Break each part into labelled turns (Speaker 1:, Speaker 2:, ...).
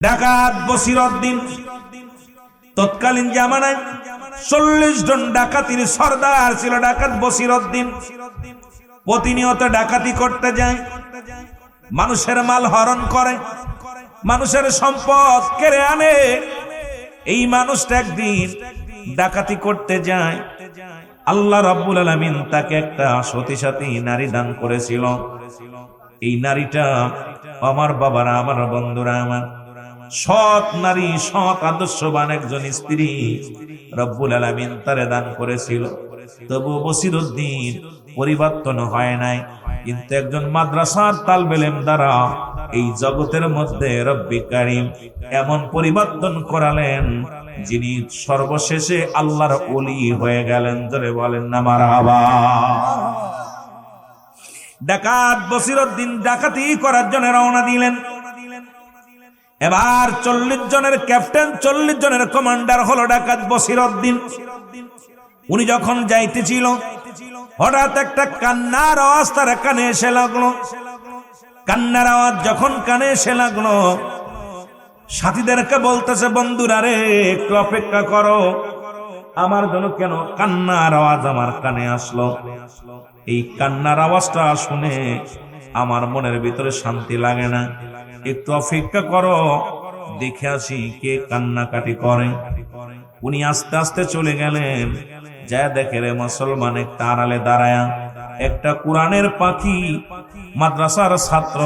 Speaker 1: ডাকাত বসিরউদ্দিন তৎকালীন জামানায় 40 জন ডাকাতির সর্দার ছিল। ডাকাত বসিরউদ্দিন প্রতিনিয়ত ডাকাতি করতে যায়, মানুষের মাল হরণ করে, মানুষের সম্পদ কেড়ে আনে। এই মানুষটা একদিন ডাকাতি করতে যায়, আল্লাহ রাব্বুল আলামিন তাকে একটা সতী নারী দান করেছিল। এই নারীটা আমার বাবারা, আমার বন্ধুরা, আমার সৎ নারী, সৎ আদর্শবান একজন স্ত্রী রব্বুল আলামিন তারে দান করেছিল। তবু বসিরউদ্দিন পরিবর্তন হয় নাই। কিন্তু একজন মাদ্রাসার তালবে ইলম দ্বারা এই জগতের মধ্যে রব্বি কারীম এমন পরিবর্তন করালেন, যিনি সর্বশেষে আল্লাহর ওলি হয়ে গেলেন। জোরে বলেন না মারহাবা। ডাকাত বসিরউদ্দিন ডাকাতি করার জন্য রওনা দিলেন। এবার 40 জনের ক্যাপ্টেন, 40 জনের কমান্ডার হলো ডাকাত বসিরউদ্দিন। উনি যখন যাইতেছিল, হঠাৎ একটা কান্নার আওয়াজ তার কানে এসে লাগলো। কান্নার আওয়াজ যখন কানে এসে লাগলো, সাথীদেরকে বলতেছে, বন্ধুরা রে, একটু অপেক্ষা করো, আমার জন্য কেন কান্নার আওয়াজ আমার কানে আসলো? এই কান্নার আওয়াজটা শুনে আমার মনের ভিতরে শান্তি লাগে না। একটু অপেক্ষা করো, দেখে আসি কে কান্নাকাটি করে। উনি আস্তে আস্তে চলে গেলেন। যা দেখে রে মুসলমান, একটা আড়ালে দাঁড়ায়া একটা কোরআনের পাখি, মাদ্রাসার ছাত্র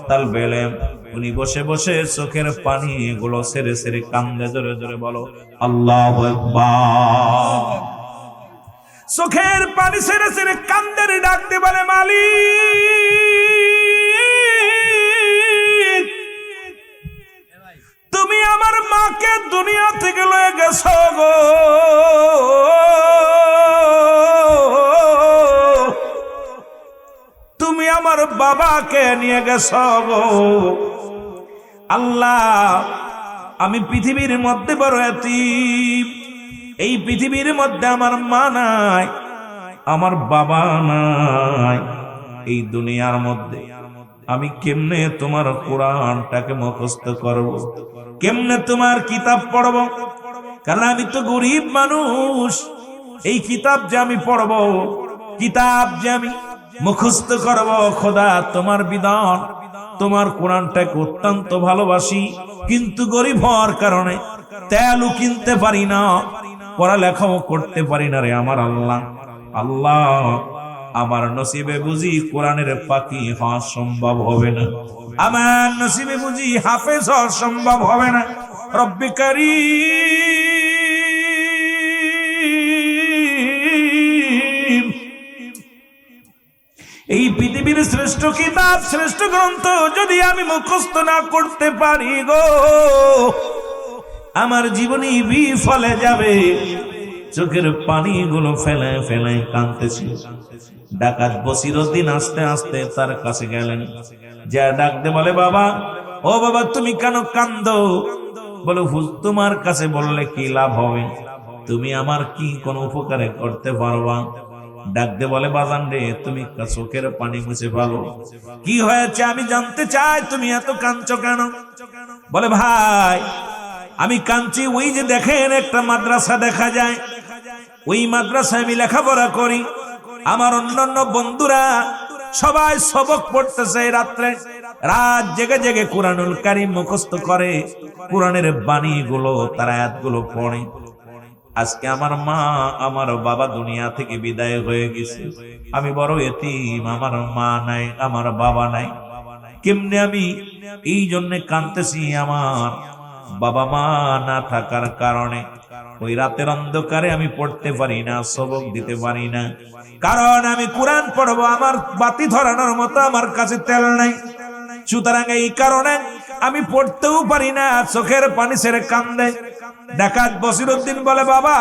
Speaker 1: তালবে ইলম, উনি বসে বসে চোখের পানি গুলো সেরে সেরে কান্দে। জোরে জোরে বলো আল্লাহু আকবার। চোখের পানি সেরে সেরে কান্দে, ডাকতে বলে, মালিক, তুমি আমার মাকে দুনিয়া থেকে লয়ে গেছো গো, তুমি আমার বাবাকে নিয়ে গেছো গো। আল্লাহ, আমি পৃথিবীর মধ্যে বড় এতিম, এই পৃথিবীর মধ্যে আমার মা নাই, আমার বাবা নাই। এই দুনিয়ার মধ্যে আমি কেমনে তোমার কোরআনটাকে মুখস্থ করব, কেমনে তোমার কিতাব পড়ব? কারণ আমি তো গরিব মানুষ। এই কিতাব যে আমি পড়ব, কিতাব যে আমি মুখস্থ করব, খোদা তোমার বিধান, তোমার কোরআনটাকে অত্যন্ত ভালোবাসি, কিন্তু গরিব হওয়ার কারণে তেলও কিনতে পারি না, পড়ালেখাও করতে পারি না রে আমার আল্লাহ। আল্লাহ, আমার নসিবে বুঝি কোরআনের পাখি হওয়া সম্ভব হবে না, আমার নসিবে বুঝি হাফেজ হওয়া সম্ভব হবে না। রব্বি কারীম, এই পৃথিবীর শ্রেষ্ঠ কিতাব, শ্রেষ্ঠ গ্রন্থ যদি আমি মুখস্থ না করতে পারি গো, আমার জীবনী বিফলে যাবে। চোখের পানি গুলো ফেলে ফেলে কাঁদতেছি। ডাকাত বসিরউদ্দিন আস্তে আস্তে তার কাছে গেলেন, যা ডাকতে বলে, বাবা, ও বাবা, তুমি কেন কান্দো? বলে, হুজুর, তোমার কাছে বললে কি লাভ হবে? তুমি আমার কি কোন উপকারে করতে পারবা? ডাকতে বলে, বাজান রে, তুমি চোখের পানি মুছে ফেলো, কি হয়েছে আমি জানতে চাই, তুমি এত কাঁদছো কেন? বলে, ভাই, আমি কাঁদছি, ওই যে দেখেন একটা মাদ্রাসা দেখা যায়, ওই মাদ্রাসায় আমি লেখাপড়া করি। আমার অন্যান্য বন্ধুরা সবাই সবক পড়তেছে, রাত্রে রাত জেগে জেগে কুরআনুল কারীম মুখস্থ করে, কোরআনের বাণী গুলো, তার আয়াতগুলো পড়ে। আজকে আমার মা, আমার বাবা দুনিয়া থেকে বিদায় হয়ে গেছে, আমি বড় এতিম, আমার মা নাই, আমার বাবা নাই। কেমনে আমি এই জন্য কাঁদতেছি, আমার বাবা মা না থাকার কারণে ওই রাতের অন্ধকারে আমি পড়তে পারি না, সবক দিতে পারি না, কারণ আমি কোরআন পড়বো, আমার বাতি ধরানোর মতো আমার কাছে তেল নাই। সুতরাং এই কারণে আমি পড়তেও পারি না, চোখের পানি ছেড়ে কান্দে। ডাকাত বসিরউদ্দিন বলে, বাবা,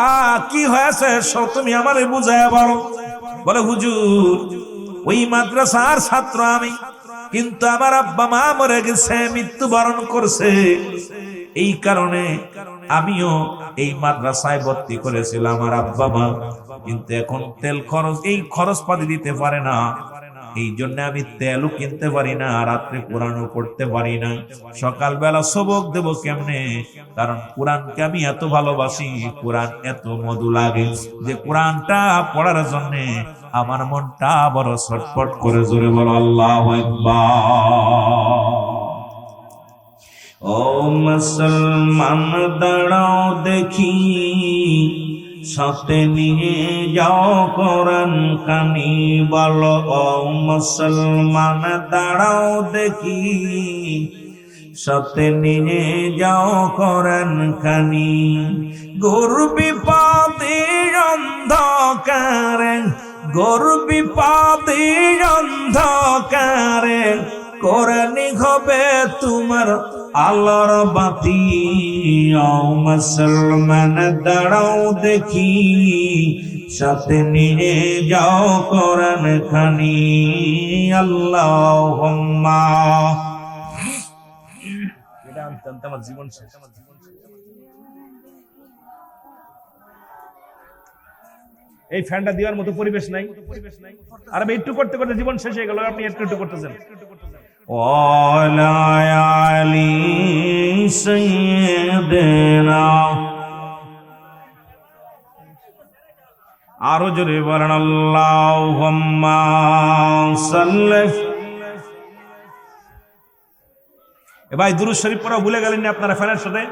Speaker 1: কি হয়েছে তুমি আমারে বুঝাইয়া বলো। বলে, হুজুর, ওই মাদ্রাসার ছাত্র আমি, কিন্তু আমার আব্বা মা মরে গেছে, মৃত্যুবরণ করছে, এই কারণে আমিও এই মাদ্রাসায় ভর্তি করেছিলাম আমার আব্বা মা, কিন্তু এখন তেল খরচ, এই খরচ পাতি দিতে পারে না, এই জন্য আমি তেলও কিনতে পারি না, রাত্রে কোরআনও পড়তে পারি না। সকালবেলা সবক দেব কেমনে? কারণ কোরআনকে আমি এত ভালোবাসি, কোরআন এত মধু লাগে যে কোরআনটা পড়ার জন্য আমার মনটা বড় ছটফট করে। জোরে বলো আল্লাহু আকবার। ও মুসলমান দাঁড়াও দেখি, সাথে নিয়ে যাও কোরআন খানি। বলো ও মুসলমান দাঁড়াও দেখি, সাথে নিয়ে যাও কোরআন খানি। ঘোর বিপদে অন্ধকারে, ঘোর বিপদে অন্ধকারে কোরআনই হবে তোমার আলোর বাতি। ও মুসলমান দাঁড়াও দেখি, সাথে নিয়ে যাও কোরআন খানি। আল্লাহুম্মা। এটা আনতে আনতে আমার জীবন শেষ। এই ফ্যানটা দেওয়ার মতো পরিবেশ নাই। আর আমি একটু করতে করতে জীবন শেষ হয়ে গেল, আপনি একটু একটু করতেছেন। ওয়ালা আলি সাইয়্যিদিনা, আরো জোরে বলেন আল্লাহুম্মা সাল্লি। এ ভাই দুরূদ শরীফ পড়া ভুলে গেলেন না আপনারা ফ্যানের সাথে?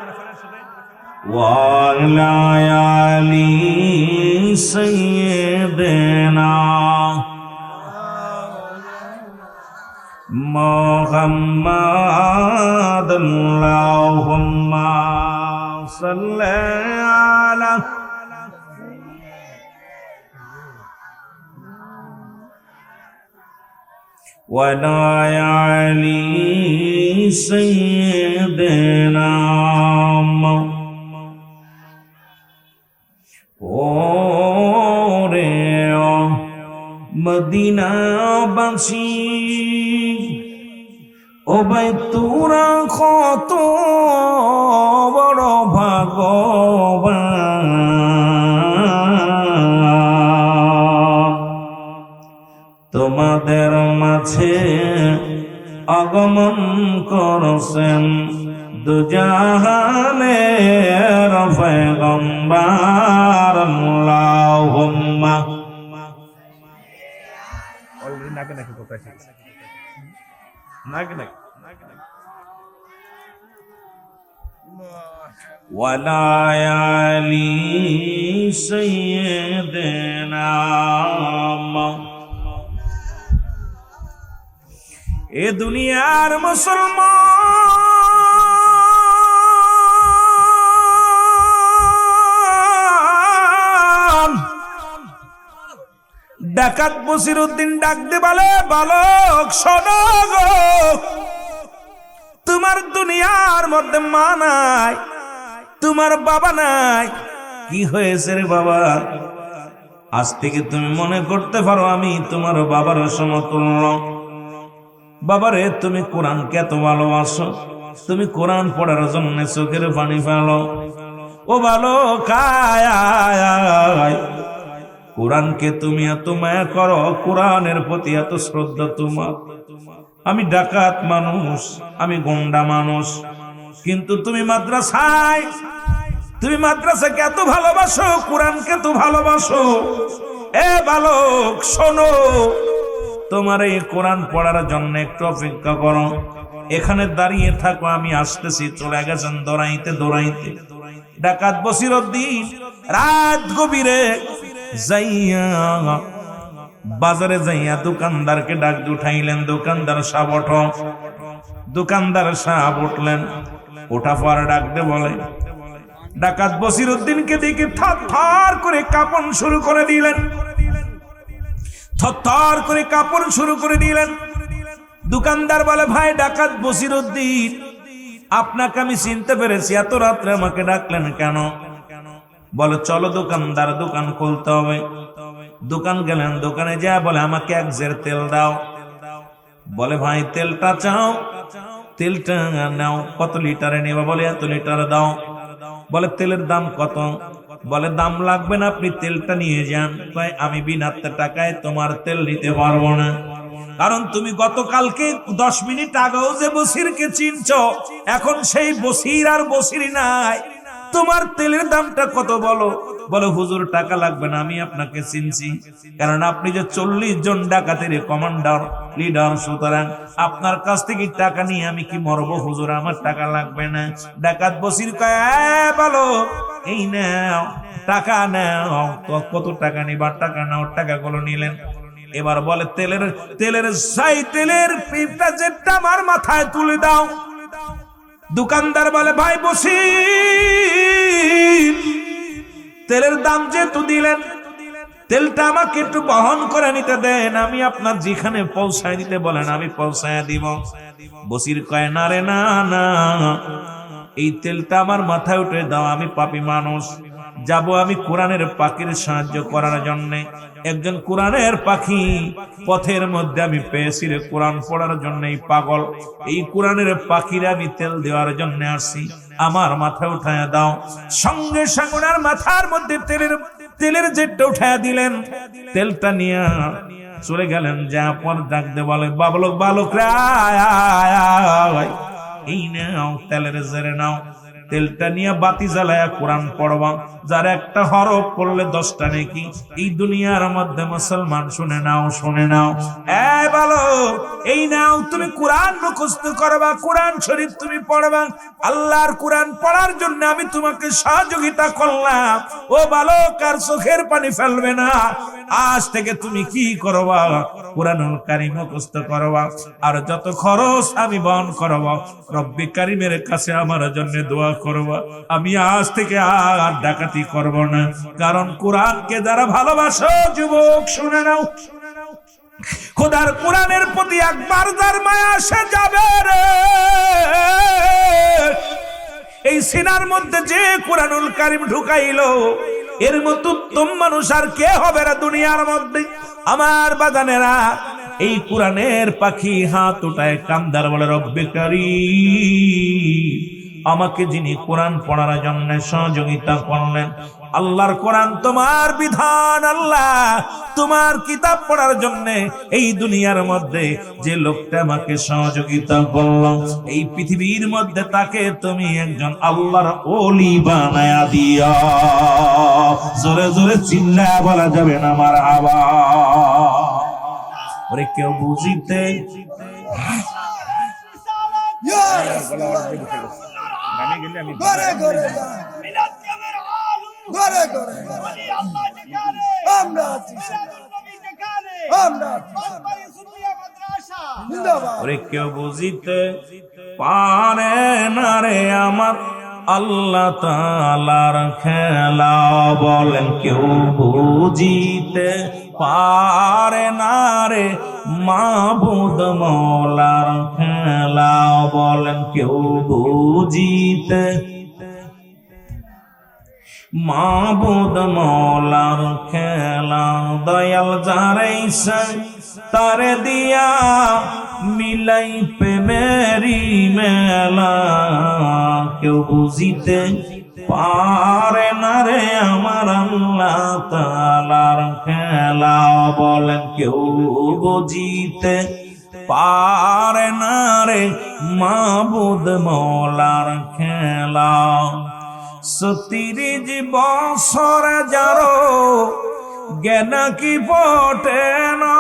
Speaker 1: ওয়ালা আলি সাইয়্যিদিনা মুহাম্মাদ। আল্লাহুম্মা সাল্লি আলা ওয়ালা আলি সাইয়্যিদিনা। ওরে মদিনাবাসী, ও ভাই তোরা কত বড় ভাগ্যবান, তোমাদের মাঝে আগমন করছেন দুজাহানের পয়গম্বর। আল্লাহুম্মা। অলরেডি নাকে নাকে কথা আছে, নাকে নাকে ওয়ালা আলি সাইয়্যিদিনা। এ দুনিয়ার মুসলমান ডাকাত বসিরউদ্দিন ডাক দে বলে, বালক শোনো গো, তোমার দুনিয়ার মধ্যে মা নাই, তোমার বাবা নাই। কি হয়েছে রে বাবা? আজ থেকে তুমি মনে করতে পারো আমি তোমার বাবার সমতুল্য। বাবারে, তুমি কোরআনকে এত ভালোবাসো, তুমি কোরআন পড়ার জন্য চোখের পানি ফেলো। ও বালক আয়, কোরআনকে তুমি এত মায়া করো, কোরআনের প্রতি এত শ্রদ্ধা তোমার। আমি ডাকাত মানুষ, আমি গুন্ডা মানুষ, কিন্তু তুমি মাদ্রাসাকে এত ভালোবাসো, কোরআনকে তো ভালোবাসো। এ বালক শোনো, তোমার এই কোরআন পড়ার জন্য একটু অপেক্ষা করো, এখানে দাঁড়িয়ে থাকো, আমি আসতেছি। চলে গেছেন দৌড়াইতে দৌড়াইতে। ডাকাত বসিরউদ্দিন রাত গভীরে যাইয়া বাজারে যাইয়া দোকানদারকে ডাক উঠাইলেন। দোকানদার সাহেব ওঠো। দোকানদার সাহেব উঠলেন, ওঠা পর ডাক দে বলে, ডাকাত বসিরউদ্দিনকে দেখে থরথর করে কাঁপন শুরু করে দিলেন, থরথর করে কাঁপন শুরু করে দিলেন। দোকানদার বলে, ভাই ডাকাত বসিরউদ্দিন, আপনাকে আমি চিনতে পেরেছি, এত রাত্রে আমাকে ডাকলেন কেন? বলে, চলো দোকানদার, দোকান খুলতে হবে। দোকান গেলেন, দোকানে যা বলে, আমাকে এক জের তেল দাও। বলে, ভাই তেলটা চাও? তেলটা নাও। কত লিটারে নেবা? বলে, এত লিটার দাও। বলে, তেলের দাম কত? বলে, দাম লাগবে না, আপনি তেলটা নিয়ে যান। আমি বিনা টাকায় তোমার তেল নিতে পারবো না, কারণ তুমি গতকালকে 10 মিনিট আগেও যে বসিরকে চিনছো, এখন সেই বসির আর বসির নাই। তোমার তেলের দামটা কত বলো? বলো হুজুর টাকা লাগবে না, আমি আপনাকে চিনছি, কারণ আপনি যে 40 জন ডাকাতের কমান্ডার লিডার, সুতরাং আপনার কাছ থেকে টাকা নিয়ে আমি কি মরবো হুজুর, আমার টাকা লাগবে না। ডাকাত বসির কয় বলো এই নাও টাকা নাও, কত টাকা নিবা, টাকা নাও। টাকাগুলো নিলেন। এবার বলে তেলের পিপটা যেটা আমার মাথায় তুলে দাও। দোকানদার বলে ভাই বসির, তেলের দাম যেহেতু দিলেন, তেলটা আমাকে একটু বহন করে নিতে দেন, আমি আপনার যেখানে পৌঁছায় দিতে বলেন আমি পৌঁছায় দিব। বসির কয় না রে না না, এই তেলটা আমার মাথায় উঠে দাও, আমি পাপী মানুষ, যাব আমি কোরআনের পাখির সাহায্য করার জন্য। একজন কোরআনের পাখি পথের মধ্যে আমি পেয়েছি রে, কোরআন পড়ার জন্য। এই পাগল, এই কোরআনের পাখির আমি তেল দেওয়ার জন্য আসছি, আমার মাথায় উঠায় দাও। সঙ্গে সঙ্গে ওনার মাথার মধ্যে তেলের জেটটা উঠায় দিলেন। তেলটা নিয়ে চলে গেলেন। যা পর ডাকতে বলে বালক রে এই নাও তেলের জেরে নাও। তেলটা নিয়ে বাতি জ্বালায়া কোরআন পড়বা, যার একটা হরফ পড়লে 10টা নেকি। এই দুনিয়ার মধ্যে মুসলমান শুনে নাও বলো এই নাও, তুমি কোরআন মুখস্থ করবা, কোরআন শরীফ তুমি পড়বা। আল্লাহর কোরআন পড়ার জন্য আমি তোমাকে সহযোগিতা করলাম। ও বালক, আর চোখের পানি ফেলবে না। আজ থেকে তুমি কি করবা? কোরআনুল কারীম মুখস্থ করবা, আর যত খরচ আমি বহন করব। রব্বি কারীমের কাছে আমার জন্য দোয়া করবা। আমি আজ থেকে আর ডাকাতি করব না, কারণ কোরআনকে যারা ভালোবাসো যুবক শুনে নাও, খোদার কোরআনের প্রতি একবার যার মায়া আসে যাবে রে, এই সিনার মধ্যে যে কোরআনুল কারীম ঢুকাইলো, এর মতো উত্তম মানুষ আর কে হবে রে দুনিয়ার মধ্যে? আমার বাজানেরা, এই কোরআনের পাখি হাত উঠায় কান্দার বলে রব্বে কারীম, আমাকে যিনি কোরআন পড়ার জন্য সহযোগিতা করলেন, আল্লাহর কোরআন তোমার বিধান, আল্লাহ তোমার কিতাব পড়ার জন্য এই দুনিয়ার মধ্যে যে লোকটা আমাকে সহযোগিতা করলো, এই পৃথিবীর মধ্যে তাকে তুমি একজন আল্লাহর ওলি বানায়া দিও। জোরে জোরে চিল্লায়া বলা যাবে না মারহাবা। ওরে কেউ বুঝিতে কেউ বুঝিতে পারে না রে আমার আল্লাহ তাআলার খেলা। বলেন কেউ বুঝিতে পারে না রে মাবুদ মওলার খেলা। বলেন কেউ বুঝিতে মাবুদ মওলার খেলা। দয়াল যারে ইচ্ছা তারে দিয়া মিলাই প্রেমেরি মেলা। কেউ বুঝিতে পারে না রে আমার আল্লাহ তাআলার খেলা। বলেন কেউ বুঝিতে পারে না রে মাবুদ মওলার খেলা। ৩০ বছর যারো জ্ঞান কি পটে না,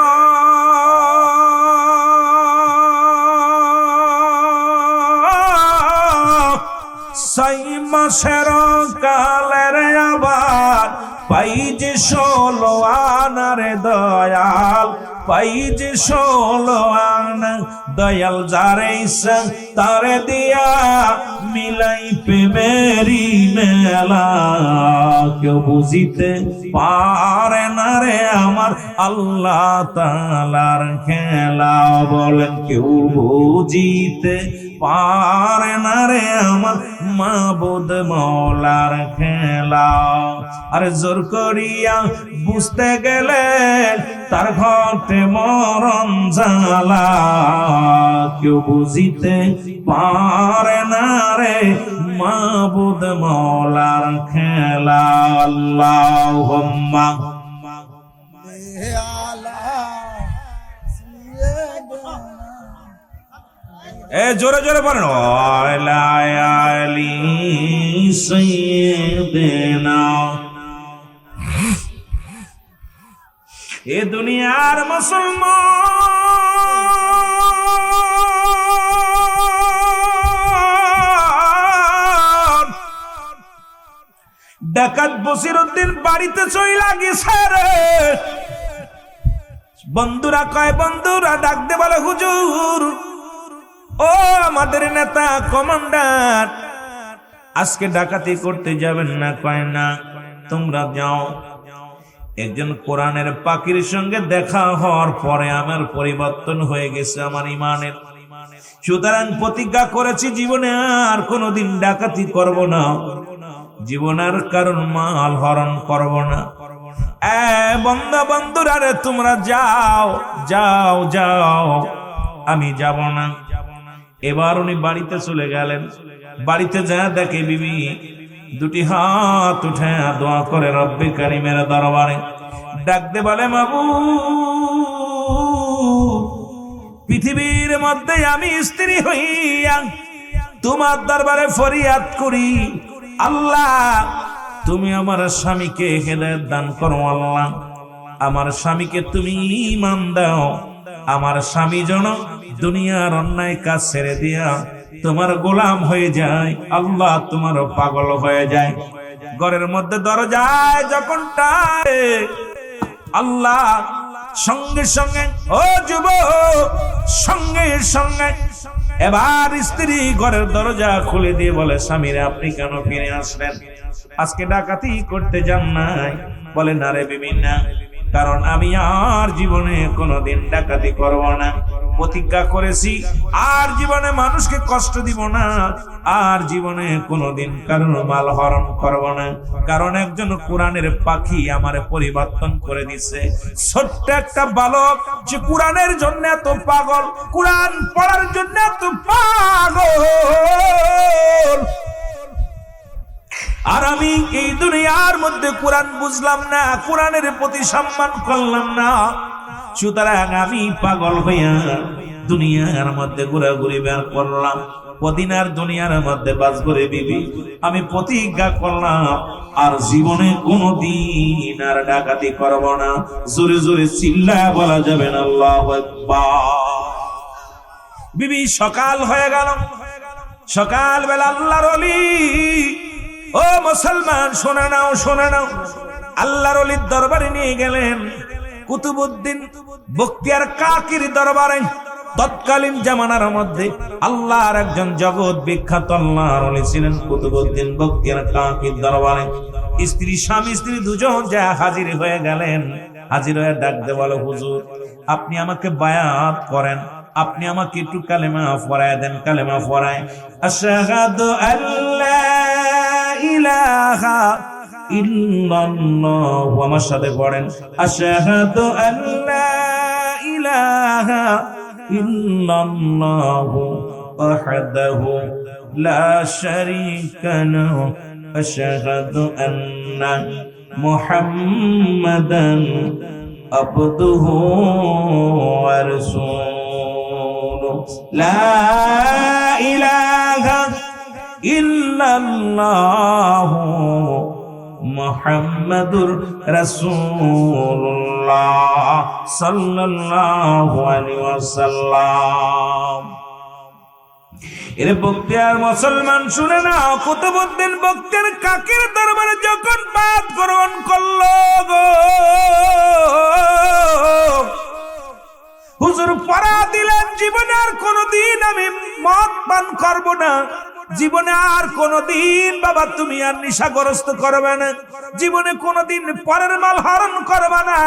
Speaker 1: ৬ মাসের কালের আবার পাই যে ১৬ আনারে দয়াল, পাই যে ১৬ আনা। দয়াল যারে ইচ্ছা তারে দিয়া মিলাই প্রেমেরি মেলা। কেউ বুঝিতে পারে না রে আমার আল্লাহ তাআলার খেলা। বলেন কেউ বুঝিতে পারে না রে আমার মাবুদ মওলার খেলা। আরে জোর করিয়া বুঝতে গেলে তার ঘটে মরণ জ্বালা। কেউ বুঝিতে পারে না রে মাবুদ মওলার খেলা। আল্লাহুম্মা আলা এ জোরে জোরে বলেন ওয়ালা আলি সাইয়্যিদিনা। এ দুনিয়ার মুসলমান ডাকাত বসিরউদ্দিন বাড়িতে চইলা গেছে রে। বন্ধুরা কয়, বন্ধুরা ডাক দে বলে হুজুর ও আমাদের নেতা কমান্ডার আজকে ডাকাতি করতে যাবেন না? কয় না, তোমরা যাও। একজন কোরআনের পাখির সঙ্গে দেখা হওয়ার পরে আমার পরিবর্তন হয়ে গেছে আমার ইমানের। সুতরাং প্রতিজ্ঞা করেছি জীবনে আর কোনোদিন ডাকাতি করব না, জীবনের কারণ মাল হরণ করব না। বন্ধুরা রে তোমরা যাও যাও যাও, আমি যাব না। এবার উনি বাড়িতে চলে গেলেন। বাড়িতে যা দেখে বিবি দুটি হাত উঠে দোয়া করে রব্বে কারিমের দরবারে ডাকতে বলে, মাবুদ পৃথিবীর মধ্যে আমি স্ত্রী হইয়া তোমার দরবারে ফরিয়াদ করি, আল্লাহ তুমি আমার স্বামীকে হেদায়েত দান করো। আল্লাহ আমার স্বামীকে তুমি ঈমান দাও, আমার স্বামী যেন দুনিয়ার অন্যায় কাজ ছেড়ে দিয়া তোমার গোলাম হয়ে যায়, আল্লাহ তোমার পাগল হয়ে যায়। ঘরের মধ্যে দরজায় যখন টানে আল্লাহ সঙ্গে সঙ্গে, ও যুবক সঙ্গে সঙ্গে এবার স্ত্রী ঘরের দরজা খুলে দিয়ে বলে, স্বামীরে আপনি কেন ফিরে আসলেন? আজকে ডাকাতি করতে যান নাই? বলে, না রে বিবি না, কারণ আমি আর জীবনে কোনোদিন ডাকাতি করব না। প্রতিজ্ঞা করেছি আর জীবনে মানুষকে কষ্ট দিব না, আর জীবনে কোনোদিন কারোর মাল হরণ করব না। কারণ একজন কোরআনের পাখি আমারে পরিবর্তন করে দিছে। ছোট্ট একটা বালক যে কোরআনের জন্য এত পাগল, কোরআন পড়ার জন্য এত পাগল, আর আমি এই দুনিয়ার মধ্যে কোরআন বুঝলাম না, কোরআনের প্রতি সম্মান করলাম না। সুতরাং আমি পাগল হইয়া দুনিয়ার মধ্যে ঘোরাঘুরি বের করলাম। কদিন আর দুনিয়ার মধ্যে বাস করে বিবি আমি প্রতিজ্ঞা করলাম আর জীবনে কোনদিন আর ডাকাতি করব না। জোরে জোরে চিল্লায়া বলা যাবে না আল্লাহু আকবার। বিবি সকাল হয়ে গেল। সকাল বেলা আল্লাহর ওলি, ও মুসলমান শুনে নাও শুনে নাও, আল্লাহর ওলির দরবারে নিয়ে গেলেন কুতুবউদ্দিন বখতিয়ার কাকির দরবারে। তৎকালীন জামানার মধ্যে আল্লাহর একজন জগৎ বিখ্যাত আল্লাহর ওলি ছিলেন কুতুবউদ্দিন বখতিয়ার কাকির দরবারে। স্ত্রী স্বামী স্ত্রী দুজন যা হাজির হয়ে গেলেন। হাজির হয়ে ডাক দে বলে, হুজুর আপনি আমাকে বায়াত করেন, আপনি আমাকে একটু কালেমা পড়ায় দেন। কালেমা পড়ায়, আশহাদু আল্লা ইলাহা ইল্লাল্লাহ, আমার সাথে পড়েন, আশহাদু আল্লা ইলাহা ইল্লাল্লাহ ওয়াহদাহু লা শারীকা লাহু আশহাদু আন্না মুহাম্মাদান আবদুহু ওয়া রাসূলুহু লা ইলাহা ইল্লাল্লাহু মুহাম্মাদুর রাসূলুল্লাহ সাল্লাল্লাহু আলাইহি ওয়াসাল্লাম। এরে বখতিয়ার মুসলমান শুনে না, কুতুবউদ্দিন বখতিয়ার কাকির দরবারে যখন বায়াত গ্রহণ করলো গো, হুজুর পড়া দিলেন, জীবনে আর কোনদিন আমি মদ পান করব না, জীবনে আর কোনদিন বাবা তুমি আর নেশাগ্রস্ত করবে না, জীবনে কোনদিন পরের মাল হরণ করবে না,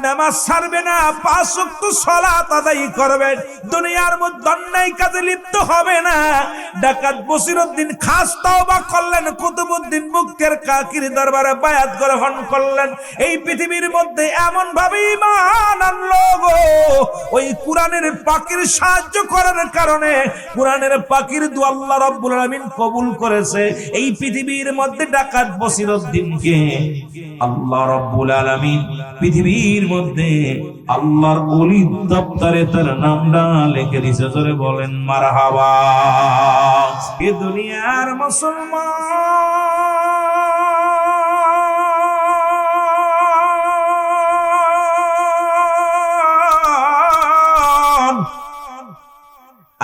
Speaker 1: নামাজ ছাড়বে না, 5 ওয়াক্ত সালাত আদায় করবে, দুনিয়ার মধ্যে অন্যায় কাজে লিপ্ত হবে না। ডাকাত বসিরউদ্দিন খাস তওবা করলেন, কুতুবউদ্দিন বখতিয়ার কাকির দরবারে বায়াত গ্রহণ করলেন। এই পৃথিবীর মধ্যে এমন ভাবে ঈমান আনলো গো, ওই কোরআনের পাখির সাহায্য করার কারণে কোরআনের পাখির দোয়া আল্লাহ রাব্বুল আলামিন কবুল করেছে। এই পৃথিবীর মধ্যে ডাকাত বসিরউদ্দিনকে আল্লাহ রাব্বুল আলামিন পৃথিবীর পৃথিবীর মধ্যে আল্লাহর ওলি দপ্তরে তার নামটা লিখে দিয়েছে। জোরে বলেন মারহাবা। এ দুনিয়ার মুসলমান,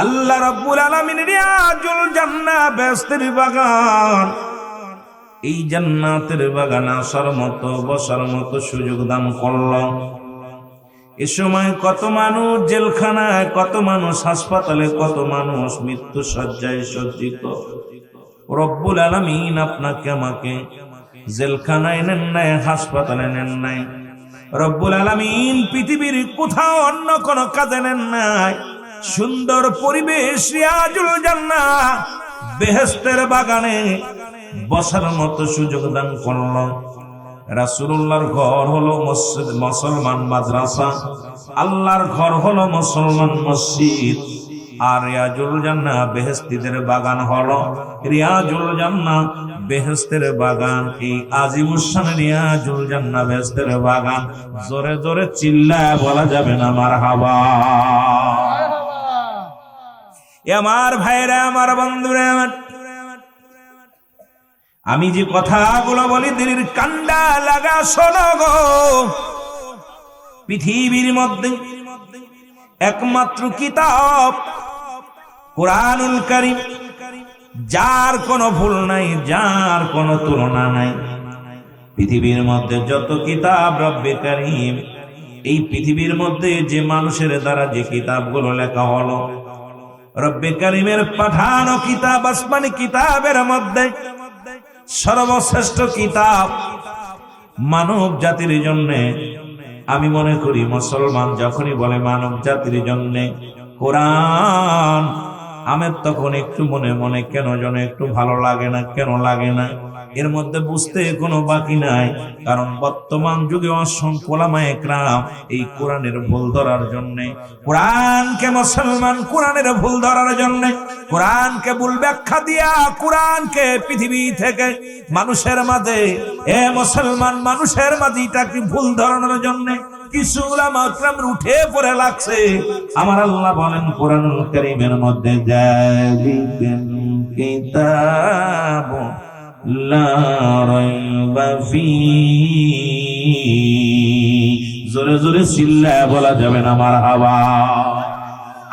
Speaker 1: আল্লাহ রাব্বুল আলামিন রিয়াজুল জান্নাহ বেহেশতের বাগান, এই জান্নাতের বাগান আসার মতো বসার মতো সুযোগ দান করল। এ সময় কত মানুষ জেলখানায়, কত মানুষ হাসপাতালে, কত মানুষ মৃত্যু শয্যায় সজ্জিত। রব্বুল আলামিন আপনাকে আমাকে জেলখানায় নেন নাই, হাসপাতালে নেন নাই। রব্বুল আলামিন পৃথিবীর কোথাও অন্য কোন কাজে নেন নাই। সুন্দর পরিবেশ রিয়াজুল জান্নাহ বেহেশতের বাগানে বসার মতো সুযোগ দান করল। রাসূলুল্লাহর ঘর হলো মসজিদ, মুসলমান মাদ্রাসা। আল্লাহর ঘর হলো মুসলমান মসজিদ। আর রিয়াজুল জান্নাহ বেহেশতীদের বাগান হলো রিয়াজুল জান্নাহ বেহেশতের বাগান। এই আজিমুস শান রিয়াজুল জান্নাহ বেহেশতের বাগান জোরে জোরে চিল্লায় বলা যাবে না মারহাবা। আমার ভাইরা, আমার বন্ধুরা, আমি যে কথাগুলো বলি দিনের কান্ডা লাগা শোনো গো। পৃথিবীর মধ্যে একমাত্র কিতাব কুরআনুল কারীম, যার কোনো ভুল নাই, যার কোনো তুলনা নাই। পৃথিবীর মধ্যে যত কিতাব রব্বে কারীম, এই পৃথিবীর মধ্যে যে মানুষের দ্বারা যে কিতাবগুলো লেখা হলো, রব্বে কারীমের পাঠানো কিতাব, আসমানি কিতাবের মধ্যে সর্বশ্রেষ্ঠ কিতাব মানব জাতির জন্য। আমি মনে করি মুসলমান যখনই বলে মানব জাতির জন্য কোরআন, আমার তখন একটু মনে মনে কেন যেন একটু ভালো লাগে না। কেন লাগে না? এর মধ্যে বুঝতে কোনো বাকি নাই। কারণ বর্তমান যুগে অসংখ্য ওলামায়ে কেরাম এই কোরআনের ভুল ধরার জন্য, কোরআনকে মুসলমান কোরআনের ভুল ধরার জন্য, কোরআনকে ভুল ব্যাখ্যা দিয়া কোরআনকে পৃথিবী থেকে মানুষের মাঝে, এ মুসলমান মানুষের মাঝে এটাকে ভুল ধরানোর জন্য কিছু উলামা কেরাম উঠে পড়ে লাগছে। আমার আল্লাহ বলেন কোরআনুল কারীমের মধ্যে, যালিকাল কিতাবু লা রাইবা ফীহি, জোরে জোরে চিল্লায় বলা যাবে না মারহাবা।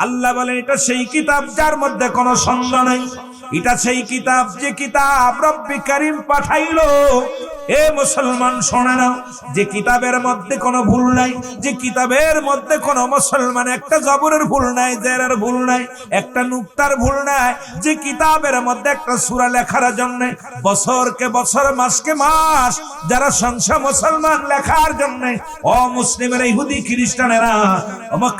Speaker 1: আল্লাহ বলেন এটা সেই কিতাব যার মধ্যে কোনো সন্দেহ নাই। এটা সেই কিতাব যে কিতাব রব্বে কারীম পাঠাইলো। এ মুসলমান শোনে নাও, যে কিতাবের মধ্যে কোনো ভুল নাই, যে কিতাবের মধ্যে কোনো মুসলমান একটা জবরের ভুল নাই, জেরের ভুল নাই, একটা নুক্তার ভুল নাই, যে কিতাবের মধ্যে একটা সূরা লেখার জন্য বছরকে বছর, মাসকে মাস যারা সংখ্যা মুসলমান লেখার জন্য অমুসলিমেরা, ইহুদি খ্রিস্টানেরা,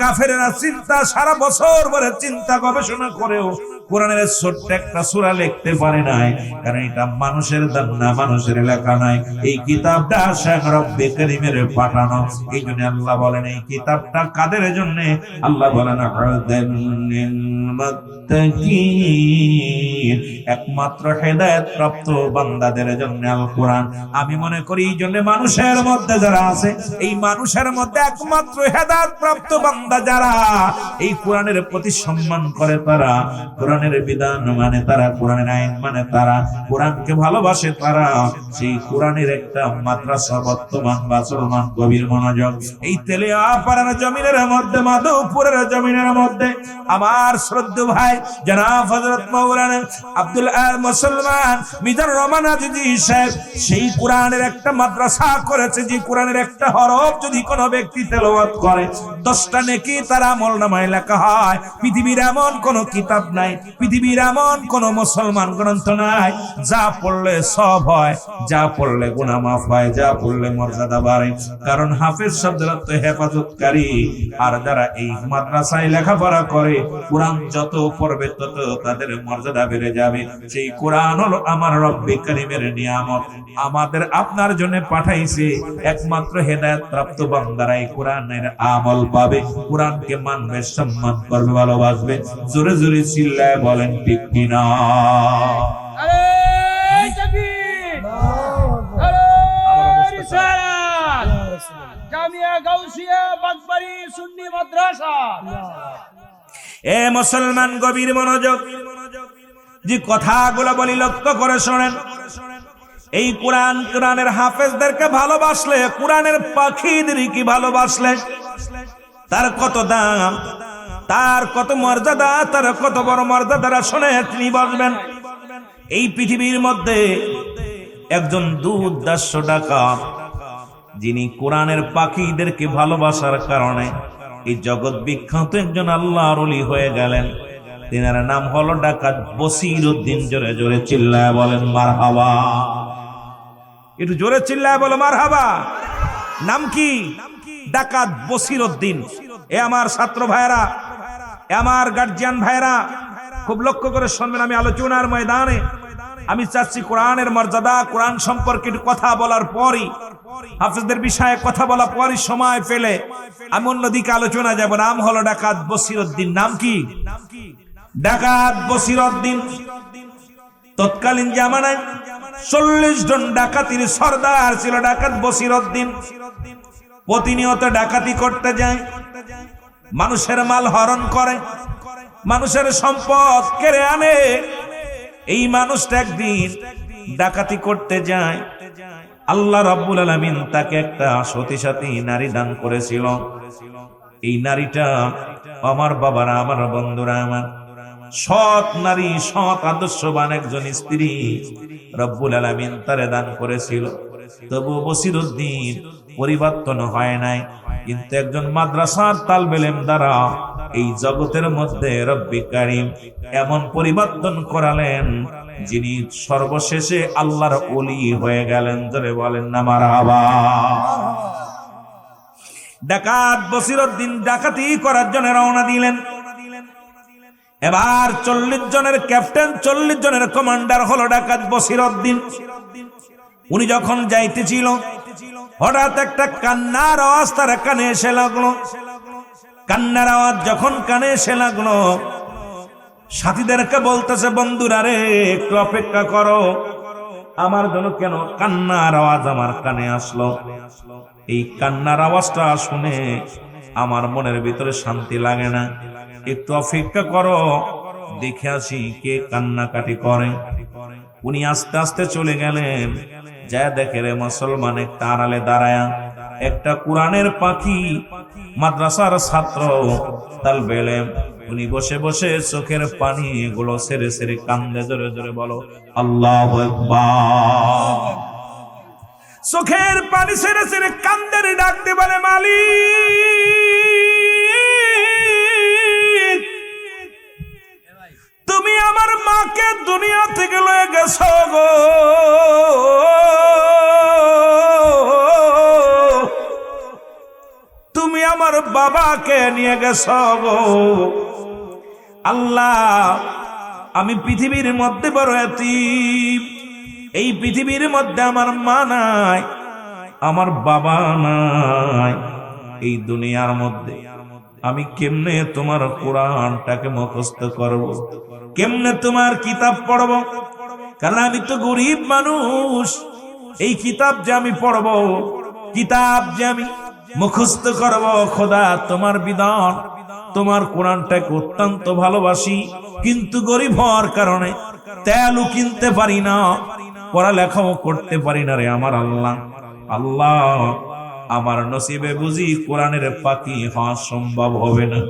Speaker 1: কাফেরেরা চিন্তা সারা বছর ভরে চিন্তা গবেষণা করেও কোরআনের ছোট্ট একটা সূরা লিখতে পারে নাই। কারণ এটা মানুষের দান না, মানুষের লেখা নাই। এই কিতাবটা স্বয়ং রব্বে কারীমের পাঠানো। এই জন্য আল্লাহ বলেন এই কিতাবটা কাদের জন্য? আল্লাহ বলেন হুদাল লিল মুত্তাকিন, একমাত্র হেদায়েত প্রাপ্ত বান্দাদের জন্য আল কোরআন। আমি মনে করি এই জন্য মানুষের মধ্যে যারা আছে, এই মানুষের মধ্যে একমাত্র হেদায়েত প্রাপ্ত বান্দা যারা এই কোরআনের প্রতি সম্মান করে, তারা কোরআনের বিধান মানে, তারা কোরআনের আইন মানে, তারা কোরআনকে ভালোবাসে, তারা সেই কোরআনের একটা মাদ্রাসা বর্তমান মুসলমান গভীর মনোযোগ। এই তেলিয়াপাড়ার জমিনের মধ্যে, মাধবপুরের জমিনের মধ্যে আমার শ্রদ্ধেয় ভাই জনাব হযরত মাওলানা আব্দুল মুসলমান মিজানুর রহমান আজিজি সাহেব সেই কোরআনের একটা মাদ্রাসা করেছে। যে কোরআনের একটা হরফ যদি কোনো ব্যক্তি তেলাওয়াত করে 10টা নেকি তার আমলনামায় লেখা হয়। পৃথিবীর এমন কোন কিতাব নাই, পৃথিবীর এমন কোন মুসলমান গ্রন্থ নাই যা পড়লে সব হয়, যা পড়লে গুনাহ মাফ হয়, যা পড়লে মর্যাদা বাড়ে। কারণ হাফেজ শব্দের অর্থ হেফাজতকারী। আর যারা এই মাদ্রাসায় লেখাপড়া করে কোরআন যত পড়বে তত তাদের মর্যাদা বেড়ে যাবে। সেই কোরআন হলো আমার রব্বে কারীমের নিয়ামত, আমাদের আপনার জন্য পাঠাইছে। একমাত্র হেদায়েত প্রাপ্ত বান্দারা এই কোরআনের আমল পাবে, কোরআনকে মানবে, সম্মান করবে, ভালোবাসবে। জোরে জোরে চিল্লায় বলেন ঠিক কিনা?
Speaker 2: আরে তাকবীর, আরে রিসালাত, জামিয়া গাউসিয়া বাগবাড়ি সুন্নি মাদ্রাসা।
Speaker 1: এ মুসলমান গভীর মনোযোগ, যে কথাগুলো বলি লক্ষ্য করে শোনেন। এই কোরআনের হাফেজদেরকে ভালোবাসলে, কোরআনের পাখিদেরকে ভালোবাসলে তার কত দাম, তার কত মর্যাদা, তার কত বড় মর্যাদা শুনে তিনি বলবেন। এই পৃথিবীর মধ্যে একজন দুর্দাস্য ডাকাত, যিনি কোরআনের পাখিদেরকে ভালোবাসার কারণে এই জগৎ বিখ্যাত একজন আল্লাহর ওলি হয়ে গেলেন। তিনার নাম হলো ডাকাত বসিরউদ্দিন। জোরে জোরে চিল্লায় বলেন মারহাবা। একটু জোরে চিল্লায় বলো মারহাবা। নাম কি? ডাকাত বসিরউদ্দিন। এ আমার ছাত্র ভাইরা, এ আমার গার্জিয়ান ভাইরা, খুব লক্ষ্য করে শুনবেন। আমি আলোচনার ময়দানে আমি চাচ্ছি কোরআনের মর্যাদা, কোরআন সম্পর্কে একটু কথা বলার পরই, হাফেজদের বিষয়ে কথা বলার পরই সময় পেলে আমি অন্যদিকে আলোচনা যাব। নাম হলো ডাকাত বসিরউদ্দিন। নাম কি? ডাকাত বসিরউদ্দিন। তৎকালীন জামানায় 40 জন ডাকাতির সর্দার ছিল ডাকাত বসিরউদ্দিন। প্রতিনিয়ত ডাকাতি করতে যায়, মানুষের মাল হরণ করে, মানুষের সম্পদ কেড়ে আনে। এই মানুষটা একদিন ডাকাতি করতে যায়। আল্লাহ রাব্বুল আলামিন তাকে একটা সতী সাথী নারী দান করেছিল। এই নারীটা আমার বাবারা, আমার বন্ধুরা, আমার সৎ নারী, সৎ আদর্শবান একজন স্ত্রী রব্বুল আলামিন তারে দান করেছিল। তবু বসিরউদ্দিন পরিবর্তন হয় নাই। কিন্তু একজন মাদ্রাসার তালবে ইলম দ্বারা এই জগতের মধ্যে রব্বি কারীম এমন পরিবর্তন করালেন, যিনি সর্বশেষে আল্লাহর ওলি হয়ে গেলেন। জোরে বলেন না মারহাবা। ডাকাত বসিরউদ্দিন ডাকাতি করার জন্য রওনা দিলেন। এবার 40 জনের ক্যাপ্টেন, 40 জনের কমান্ডার হলো ডাকাত বসিরউদ্দিন। উনি যখন যাইতেছিল, হঠাৎ একটা কান্নার আওয়াজ তার কানে এসে লাগলো। কান্নার আওয়াজ যখন কানে এসে লাগলো, সাথীদেরকে বলতেছে, বন্ধুরা রে, একটু অপেক্ষা করো, আমার জন্য কেন কান্নার আওয়াজ আমার কানে আসলো? এই কান্নার আওয়াজটা শুনে আমার মনের ভিতরে শান্তি লাগে না। একটু অপেক্ষা করো, দেখে আসি কে কান্নাকাটি করে। উনি আস্তে আস্তে চলে গেলেন। যা দেখে রে মুসলমান, একটা আড়ালে দাঁড়ায়া একটা কোরআনের পাখি, মাদ্রাসার ছাত্র তালবে ইলম, উনি বসে বসে চোখের পানি এগুলো সেরে সেরে কান্দে। জোরে জোরে বলো আল্লাহু আকবার। চোখের পানি সেরে সেরে কান্দে, ডাকতে বলে, মালিক, তুমি আমার মাকে দুনিয়া থেকে লয়ে গেছো গো, তুমি আমার বাবাকে নিয়ে গেছো গো। আল্লাহ, আমি পৃথিবীর মধ্যে বড় এতিম। এই পৃথিবীর মধ্যে আমার মা নাই, আমার বাবা নাই। এই দুনিয়ার মধ্যে আমি কেমনে তোমার কোরআনটাকে মুখস্থ করব, কেমনে তোমার কিতাব পড়ব? কারণ আমি তো গরিব মানুষ। এই কিতাব যে আমি পড়ব, কিতাব যে আমি মুখস্থ করব, খোদা তোমার বিধান, তোমার কোরআনটাকে অত্যন্ত ভালোবাসি, কিন্তু গরিব হওয়ার কারণে তেলও কিনতে পারি না, পড়ালেখাও করতে পারি না রে আমার আল্লাহ। আল্লাহ, আমার নসিবে বুঝি কোরআনের পাখি হওয়া সম্ভব হবে না,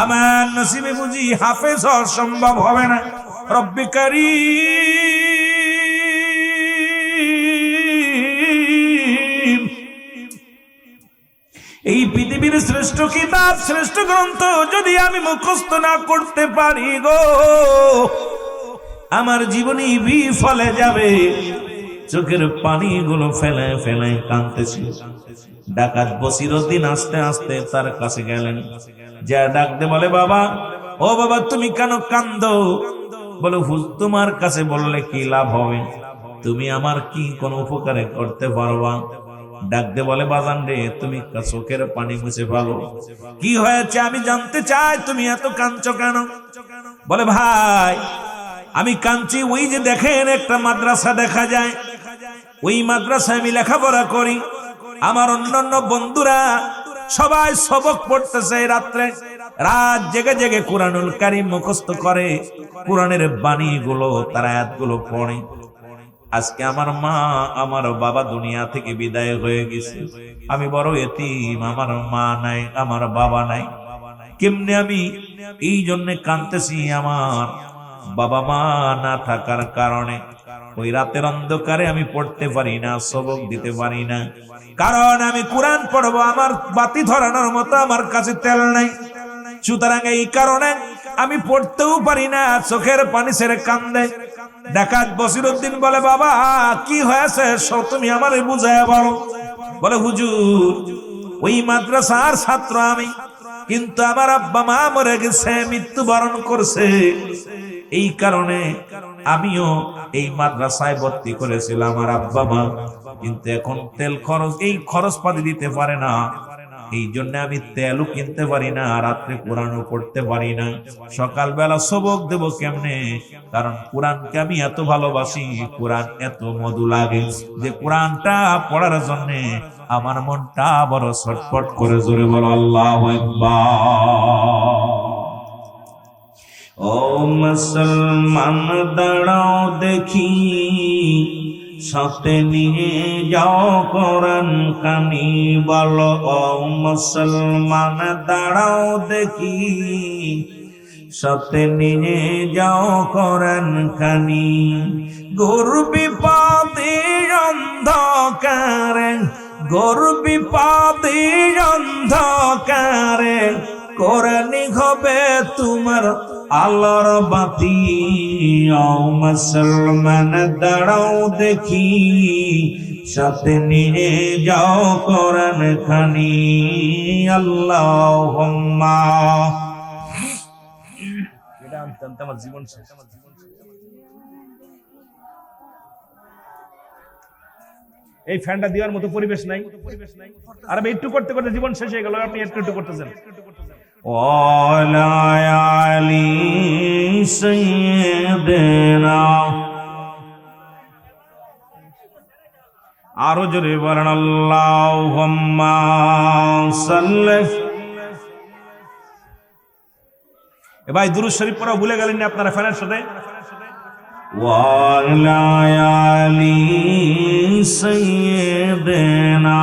Speaker 1: আমার নসিবে বুঝি হাফেজ হওয়া সম্ভব হবে না। রব্বি কারীম, এই পৃথিবীর শ্রেষ্ঠ কিতাব, শ্রেষ্ঠ গ্রন্থ যদি আমি মুখস্থ না করতে পারি গো, আমার জীবনই বিফলে যাবে। চোখের পানিগুলো ফেলে ফেলে কাঁদতেছি। ডাকাত বসিরউদ্দিন আস্তে আস্তে তার কাছে গেলেন। যা ডাকতে বলে, বাবা, ও বাবা, তুমি কেন কান্দো? বলে, হুজুর, তোমার কাছে বললে কি লাভ হবে? তুমি আমার কি কোন উপকারে করতে পারবা? ডাকতে বলে, বাজান রে, তুমি চোখের পানি মুছে ফেলো। কি হয়েছে আমি জানতে চাই, তুমি এত কাঁদছো কেন? বলে, ভাই, আমি কাঁদছি, ওই যে দেখেন একটা মাদ্রাসা দেখা যায়, ওই মাদ্রাসায় আমি লেখাপড়া করি। আমার অন্যান্য বন্ধুরা সবাই সবক পড়তেছে রাত্রে, রাত জেগে জেগে কুরআনুল কারীম মুখস্থ করে, কুরআনের বাণীগুলো তার আয়াতগুলো পড়ে। আজকে আমার মা আমার বাবা দুনিয়া থেকে বিদায় হয়ে গেছে, আমি বড় এতিম, আমার মা নাই, আমার বাবা নাই। কেমনে আমি এই জন্য কাঁদতেছি, আমার বাবা মা না থাকার কারণে ওই রাতের অন্ধকারে আমি পড়তে পারি না, সবক দিতে পারি না, কারণ আমি কোরআন পড়বো আমার বাতি ধরানোর মতো আমার কাছে তেল নাই। সুতরাং এই কারণে আমি পড়তেও পারি না, চোখের পানি ছেড়ে কান্দে। ডাকাত বসিরউদ্দিন বলে, বাবা কি হয়েছে তুমি আমারে বুঝায় বলো। বলে, হুজুর ওই মাদ্রাসার ছাত্র আমি, কিন্তু আমার আব্বা মা মরে গেছে, মৃত্যুবরণ করছে, এই কারণে আমিও এই মাদ্রাসায় ভর্তি করেছিলাম আমার আব্বা মা, কিন্তু এখন তেল খরচ, এই খরচ পাতি দিতে পারে না, এই জন্য আমি তেলও কিনতে পারি না, রাত্রে কোরআনও পড়তে পারি না, সকালবেলা সবক দেব কেমনে, কারণ কোরআনকে আমি এত ভালোবাসি, কোরআন এত মধু লাগে যে কোরআনটা পড়ার জন্য আমার মনটা বড় ছটফট করে। জোরে বলো আল্লাহু আকবার। ও মুসলমান দাঁড়াও দেখি, সাথে নিয়ে যাও কোরআন কানি। বলো ও মুসলমান দাঁড়াও দেখি, সাথে নিয়ে যাও কোরআন কানি। ঘোর বিপদে অন্ধকারে, ঘোর বিপদে অন্ধকারে কোরআনই হবে তোমার আলোর বাতি। ও মুসলমান দাঁড়াও দেখি, সাথে নিয়ে যাও কোরআন খানি। আল্লাহুম্মা, এটা আনতে আমার জীবন শেষ। এই ফ্যানটা দেওয়ার মতো পরিবেশ নাই, আর আমি একটু করতে করতে জীবন শেষ হয়ে গেল, আপনি একটু একটু করতেছেন। ওয়ালা আলী সাইয়্যিদিনা, আরো জোরে বলেন আল্লাহুম্মা সাল্লি। এ ভাই দুরূদ শরীফ পড়া ভুলে গেলেন না আপনারা ফ্যানের সাথে? ওয়ালা আলী সাইয়্যিদিনা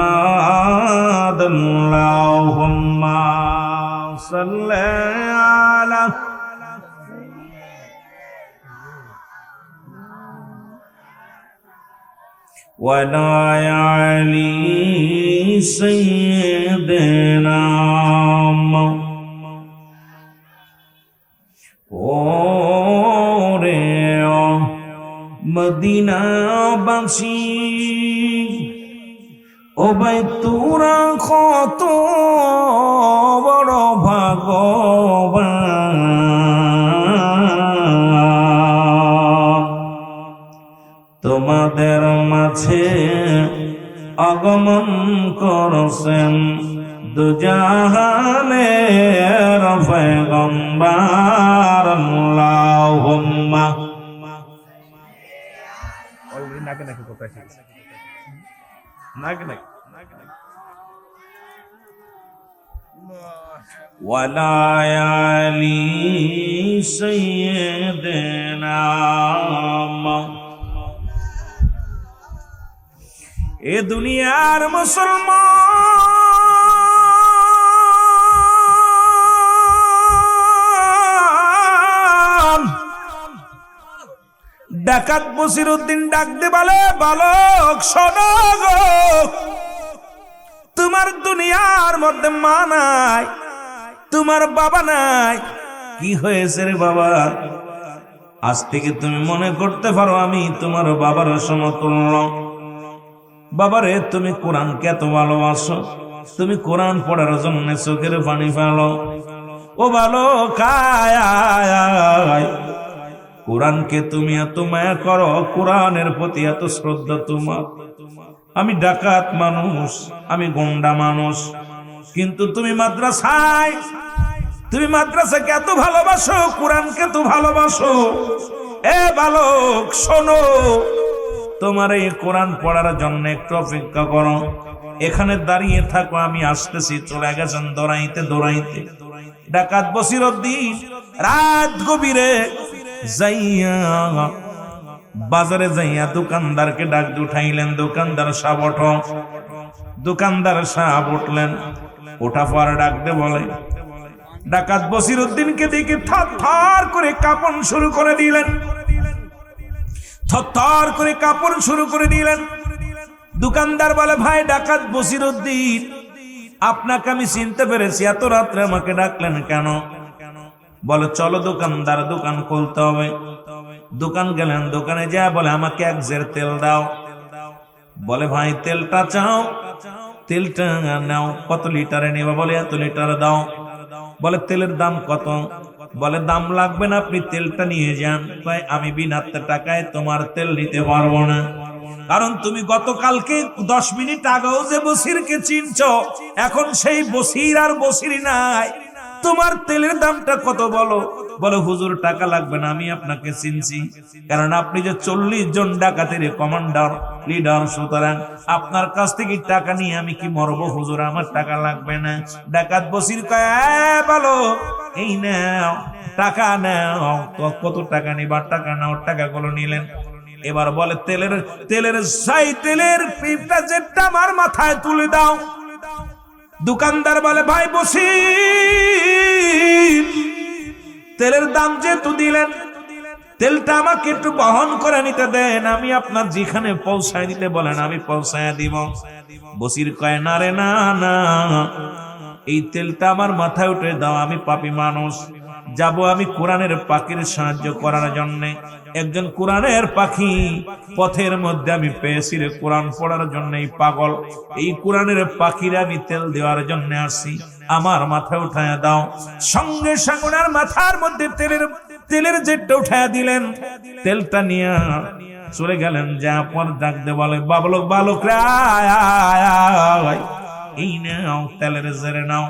Speaker 1: মুহাম্মাদ, আল্লাহুম্মা সাল্লি আলা। ওয়ালা আলী সাইয়্যিদিনা। ওরে মদিনাবাসী, ও ভাই তোরা কত বড় ভাগ্যবান, তোমাদের মাঝে আগমন করছেন দুজাহানের পয়গম্বর। আল্লাহুম্মা, অলরেডি নাকে নাকে কথা আছে, নাকে নাকে। ওয়ালা আলী সাইয়্যিদিনা। এ দুনিয়ার মুসলমান ডাকাত বসিরউদ্দিন ডাক দে বলে, বালক শোনো গো, তোমার দুনিয়ার মধ্যে মা নাই, তোমার বাবা নাই, কি হয়েছে রে বাবা? আজ থেকে তুমি মনে করতে পারো আমি তোমার বাবার সমতুল্য। বাবারে, তুমি কোরআনকে এত ভালোবাসো, তুমি কোরআন পড়ার জন্য চোখের পানি ফেলো। ও বালক, কোরআনকে তুমি এত মায়া করো, কোরআনের প্রতি এত শ্রদ্ধা তোমার। আমি ডাকাত মানুষ, আমি গুন্ডা মানুষ, কিন্তু তুমি মাদ্রাসাকে এত ভালোবাসো, কোরআনকে তো ভালোবাসো, এ বালক শোনো, তোমার এই কোরআন পড়ার জন্য একটু অপেক্ষা করো, এখানে দাঁড়িয়ে থাকো, আমি আসতেছি। চলে গেছেন দৌড়াইতে দৌড়াইতে। ডাকাত বসিরউদ্দিন রাত গভীরে যাইয়া বাজারে যাইয়া দোকানদারকে ডাক দিয়ে উঠাইলেন। দোকানদার সাহেব ওঠো। দোকানদার সাহেব উঠলেন, ওঠা পর ডাক দিয়ে বলে, ডাকাত বসিরউদ্দিনকে দেখে থরথর করে কাঁপন শুরু করে দিলেন, থরথর করে কাঁপন শুরু করে দিলেন। দোকানদার বলে, ভাই ডাকাত বসিরউদ্দিন, আপনাকে আমি চিনতে পেরেছি, এত রাত্রে আমাকে ডাকলেন কেন? বলে, চলো দোকানদার, দোকান খুলতে হবে। দোকান গেলেন, দোকানে যা বলে, আমাকে এক জের তেল দাও। বলে, ভাই তেলটা চাও? তেলটা নাও। কত লিটারে নেবা? বলে, এত লিটার দাও। বলে, তেলের দাম কত? বলে, দাম লাগবে না, আপনি তেলটা নিয়ে যান। ভাই, আমি বিনা টাকায় তোমার তেল নিতে পারবো না, কারণ তুমি গতকালকে 10 মিনিট আগেও যে বসিরকে চিনছ, এখন সেই বসির আর বসির নাই। তোমার তেলের দামটা কত বলো? বলে, হুজুর টাকা লাগবে না, আমি আপনাকে চিনছি, কারণ আপনি যে 40 জন ডাকাতের কমান্ডার লিডার, সুতরাং আপনার কাছ থেকে টাকা নিয়ে আমি কি মরবো হুজুর, আমার টাকা লাগবে না। ডাকাত বসির কয়, বলো এই নাও টাকা নাও। কত টাকা নিবা? টাকা নাও। টাকাগুলো নিলেন। এবার বলে, তেলের পিপটা যেটা আমার মাথায় তুলে দাও। দোকানদার বলে, ভাই বসির, তেলের দাম যেহেতু দিলেন, তেলটা আমাকে একটু বহন করে নিতে দেন, আমি আপনার যেখানে পৌঁছায় দিতে বলেন আমি পৌঁছায় দিব। বসির কয়, না রে না না, এই তেলটা আমার মাথায় উঠে দাও, আমি পাপী মানুষ, যাব আমি কোরআনের পাখির সাহায্য করার জন্য। একজন কোরআনের পাখি পথের মধ্যে আমি পেয়েছি রে, কোরআন পড়ার জন্য। এই পাগল, এই কোরআনের পাখির আমি তেল দেওয়ার জন্য আসছি, আমার মাথায় উঠায় দাও। সঙ্গে সঙ্গে ওনার মাথার মধ্যে তেলের জেটটা উঠায় দিলেন। তেলটা নিয়ে চলে গেলেন। যা পর ডাক দে বলে, বালক রে, এই নাও তেলের জেরে নাও।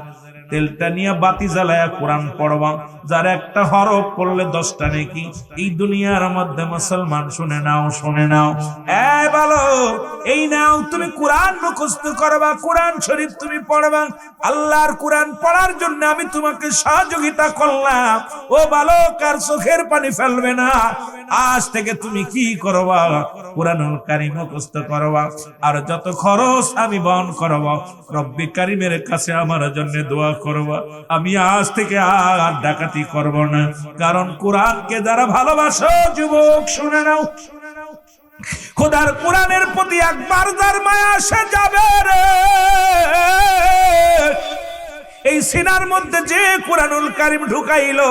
Speaker 1: তেলটা নিয়ে বাতি জ্বালায়া কোরআন পড়বা, যার একটা হরফ পড়লে 10টা নেকি। এই দুনিয়ার মধ্যে মুসলমান শুনে নাও, এ বলো, এই নাও, তুমি কোরআন মুখস্থ করবা, কোরআন শরীফ তুমি পড়বা। আল্লাহর কোরআন পড়ার জন্য আমি তোমাকে সহযোগিতা করলাম। ও বালক, আর চোখের পানি ফেলবে না। আজ থেকে তুমি কি করবা? কোরআনুল কারীম মুখস্থ করবা, আর যত খরচ আমি বহন করব, রব্বি কারীমের কাছে আমার জন্য দোয়া করবা। আমি আজ থেকে আর ডাকাতি করব না, কারণ কোরআনকে যারা ভালোবাসো যুবক শুনে নাও, খোদার কোরআনের প্রতি একবার যার মায়া সে যাবে রে। এই সিনার মধ্যে যে কোরআনুল কারীম ঢুকাইলো,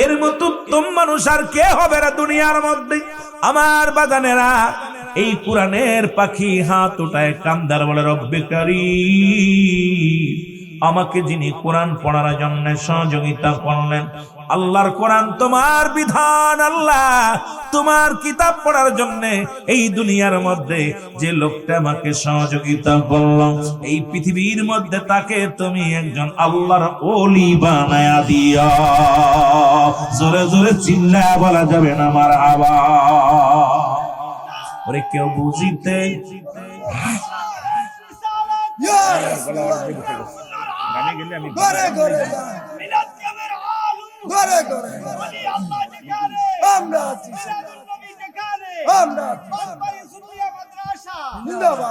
Speaker 1: এর মতো উত্তম মানুষ আর কে হবে রে দুনিয়ার মধ্যে? আমার বাজানেরা, এই কোরআনের পাখি হাত উঠায় কান্দার বলে, রব্বি কারীম, আমাকে যিনি কোরআন পড়ার জন্য সহযোগিতা করলেন, আল্লাহর কোরআন তোমার বিধান, আল্লাহ তোমার কিতাব পড়ার জন্য এই দুনিয়ার মধ্যে যে লোকটা আমাকে সহযোগিতা করলো, এই পৃথিবীর মধ্যে তাকে তুমি একজন আল্লাহর ওলি বানায়া দিও। জোরে জোরে চিল্লায়া বলা যাবে না মারহাবা। ওরে কেউ বুঝিতে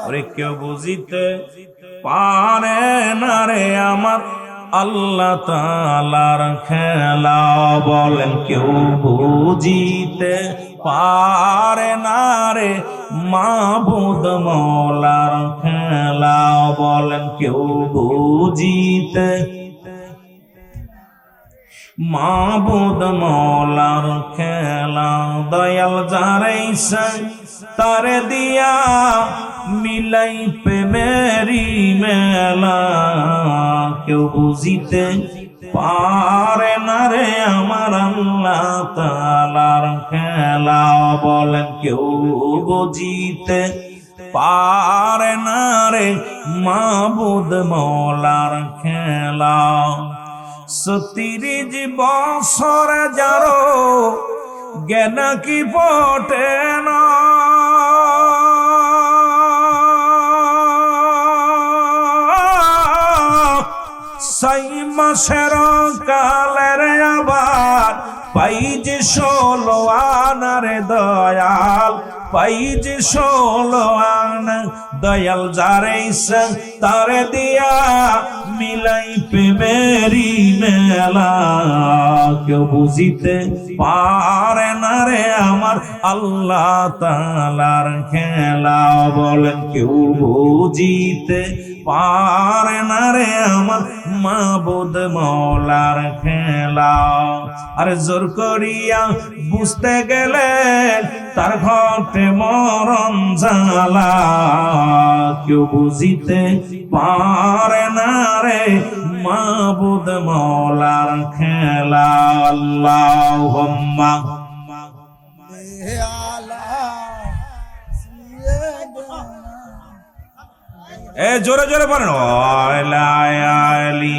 Speaker 1: ওরে কেউ বুঝিতে পারে না রে আমার আল্লাহ তাআলার খেলা। বলেন কেউ বুঝিতে পারে না রে মাবুদ মওলার খেলা। বলেন কেউ বুঝিতে মাবুদ মওলার খেলা। দয়াল যারে ইচ্ছা তারে দিয়া মিলাই প্রেমেরি মেলা। কেউ বুঝিতে পারে না রে আমার আল্লাহ তাআলার খেলা। বলেন কেউ বুঝিতে পারে না রে মাবুদ মওলার খেলা। ৩০ বছর যারো জ্ঞান কি পটে না সাই মাসের কালের আবার পাই যে 16 আনারে দয়াল পাই যে 16 আনা দয়াল যারে ইচ্ছা তারে দিয়া মিলাই প্রেমেরি মেলা কেউ বুঝিতে পারে না রে আমার আল্লাহ তাআলার খেলা বলেন কেউ বুঝিতে পারে না রে আমার মাবুদ মওলার খেলা আরে জোর করিয়া বুঝতে গেলে তার ঘটে মরণ জ্বালা কেউ বুঝিতে পারে না রে মাবুদ মওলার খেলা আল্লাহুম্মা এ জোরে জোরে পড়েন আলা আলি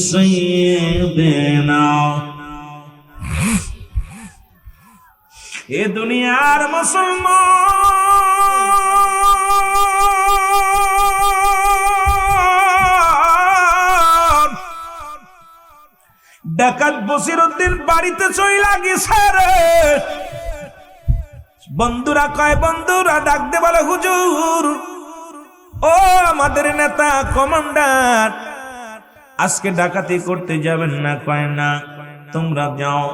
Speaker 1: সাইয়্যিদিনা এ দুনিয়ার মুসলমান ডাকাত বসিরউদ্দিন বাড়িতে চইলা গেছে রে বন্ধুরা কয় বন্ধুরা ডাক দে বলে হুজুর ও আমাদের নেতা কমান্ডার আজকে ডাকাতি করতে যাবেন না কয় না তোমরা যাও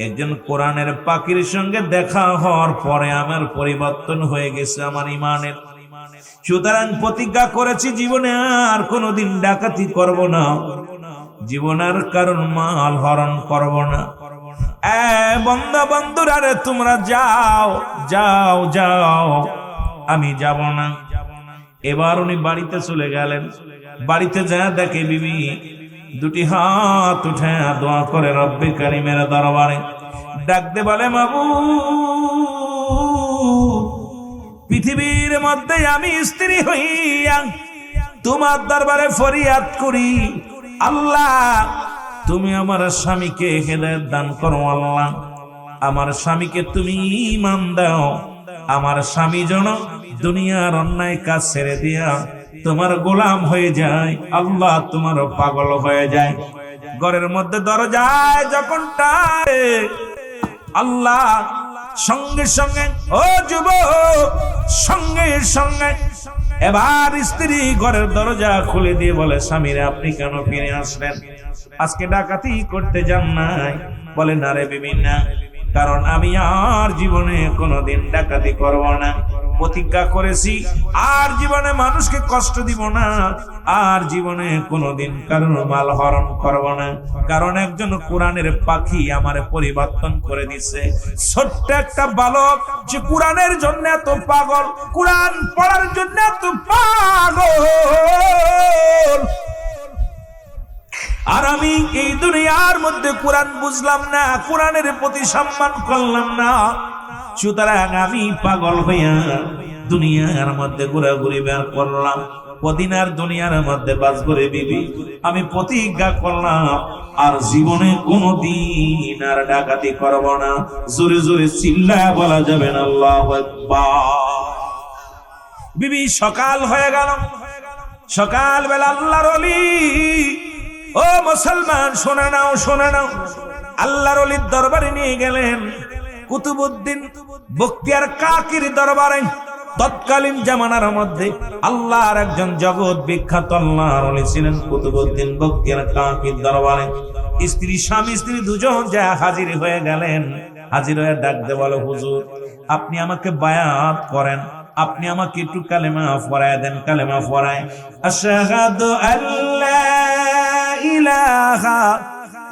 Speaker 1: একজন কোরআনের পাখির সঙ্গে দেখা হওয়ার পরে আমার পরিবর্তন হয়ে গেছে আমার ঈমানের সুতরাং প্রতিজ্ঞা করেছি জীবনে আর কোনোদিন ডাকাতি করব না জীবনের কারণ মাল হরণ করব না বন্ধুরা রে তোমরা যাও যাও যাও আমি যাব না এবার উনি বাড়িতে চলে গেলেন বাড়িতে যা দেখে বিবি দুটি হাত উঠে দোয়া করে রব্বে কারিমের দরবারে ডাকতে বলে মাবুদ পৃথিবীর মধ্যে আমি স্ত্রী হইয়া তোমার দরবারে ফরিয়াদ করি আল্লাহ তুমি আমার স্বামীকে হেদায়েত দান করো আল্লাহ আমার স্বামীকে তুমি ঈমান দাও আমার স্বামী যেন দুনিয়ার অন্যায় কাজ ছেড়ে দিয়া তোমার গোলাম হয়ে যায় আল্লাহ তোমার পাগল হয়ে যায় ঘরের মধ্যে দরজায় যখন আল্লাহ সঙ্গে সঙ্গে ও যুবক সঙ্গে সঙ্গে এবার স্ত্রী ঘরের দরজা খুলে দিয়ে বলে স্বামীরে আপনি কেন ফিরে আসলেন আজকে ডাকাতি করতে যান নাই বলে না রে বিবি না কারণ আমি আর জীবনে কোনোদিন ডাকাতি করব না প্রতিজ্ঞা করেছি আর জীবনে মানুষকে কষ্ট দিব না আর জীবনে কোনোদিন কারণ মাল হরণ করব না কারণ একজন কোরআনের পাখি আমারে পরিবর্তন করে দিছে ছোট্ট একটা বালক যে কোরআনের জন্য এত পাগল কোরআন পড়ার জন্য এত পাগল আর আমি এই দুনিয়ার মধ্যে কোরআন বুঝলাম না কোরআনের প্রতি সম্মান করলাম না সুতরাং আমি পাগল হইয়া দুনিয়ার মধ্যে ঘোরাঘুরি বের করলাম কদিন আর দুনিয়ার মধ্যে বাস করে বিবি আমি প্রতিজ্ঞা করলাম আর জীবনে কোনদিন আর ডাকাতি করব না জোরে জোরে চিল্লায় বলা যাবে না আল্লাহু আকবার বিবি সকাল হয়ে গেল সকাল বেলা আল্লাহর ওলি ও মুসলমান শুনে নাও আল্লাহর ওলির দরবারে নিয়ে গেলেন কুতুবউদ্দিন বখতিয়ার কাকির দরবারে তৎকালীন জামানার মধ্যে আল্লাহর একজন জগৎ বিখ্যাত আল্লাহর ওলি ছিলেন কুতুবউদ্দিন বখতিয়ার কাকির দরবারে স্বামী স্ত্রী দুজন যা হাজির হয়ে গেলেন হাজির হয়ে ডাক দে বলে হুজুর আপনি আমাকে বায়াত করেন আপনি আমাকে একটু কালেমা পড়ায় দেন কালেমা পড়ায় আশহাদু আল্লা ইলাহা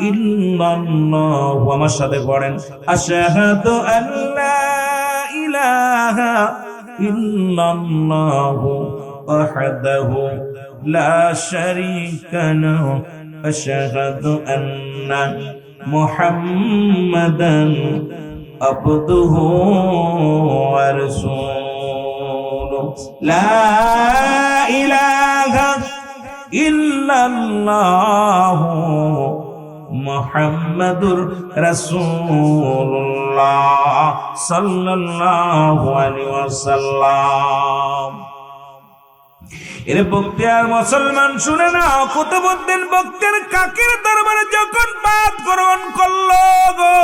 Speaker 1: ইল্লাল্লাহু আমার সাথে পড়েন আশহাদু আল্লা ইলাহা ইল্লাল্লাহু ওয়াহদাহু লা শারীকা লাহু আশহাদু আন্না মুহাম্মাদান আবদুহু ওয়া রাসূলুহু লা ইলাহা ইল্লাল্লাহু মুহাম্মাদুর রাসূলুল্লাহ সাল্লাল্লাহু আলাইহি ওয়াসাল্লাম। এর বক্তিয়ার মুসলমান শুনে না, কুতুবউদ্দিন বক্তিয়ার কাকের দরবারে যখন বায়াত গ্রহণ করলো গো,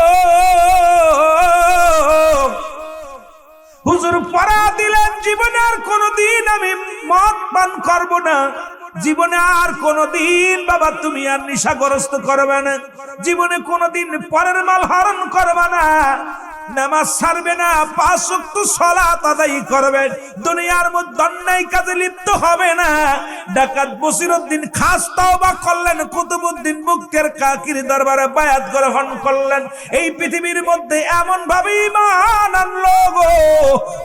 Speaker 1: হুজুর পড়া দিলেন, জীবনে আর কোনদিন আমি মদ পান করব না, জীবনে আর কোনদিন বাবা তুমি আর নেশাগ্রস্ত করবে না, জীবনে কোনদিন পরের মাল হরণ করবে না, নামাজ ছাড়বে না, 5 ওয়াক্ত সালাত আদায় করবে, দুনিয়ার মধ্যে অন্যায় কাজে লিপ্ত হবে না। ডাকাত বসিরউদ্দিন খাস তওবা করলেন, কুতুবউদ্দিন বক্তিয়ার কাকির দরবারে বায়াত গ্রহণ করলেন। এই পৃথিবীর মধ্যে এমন ভাবে ঈমান আনলো গো,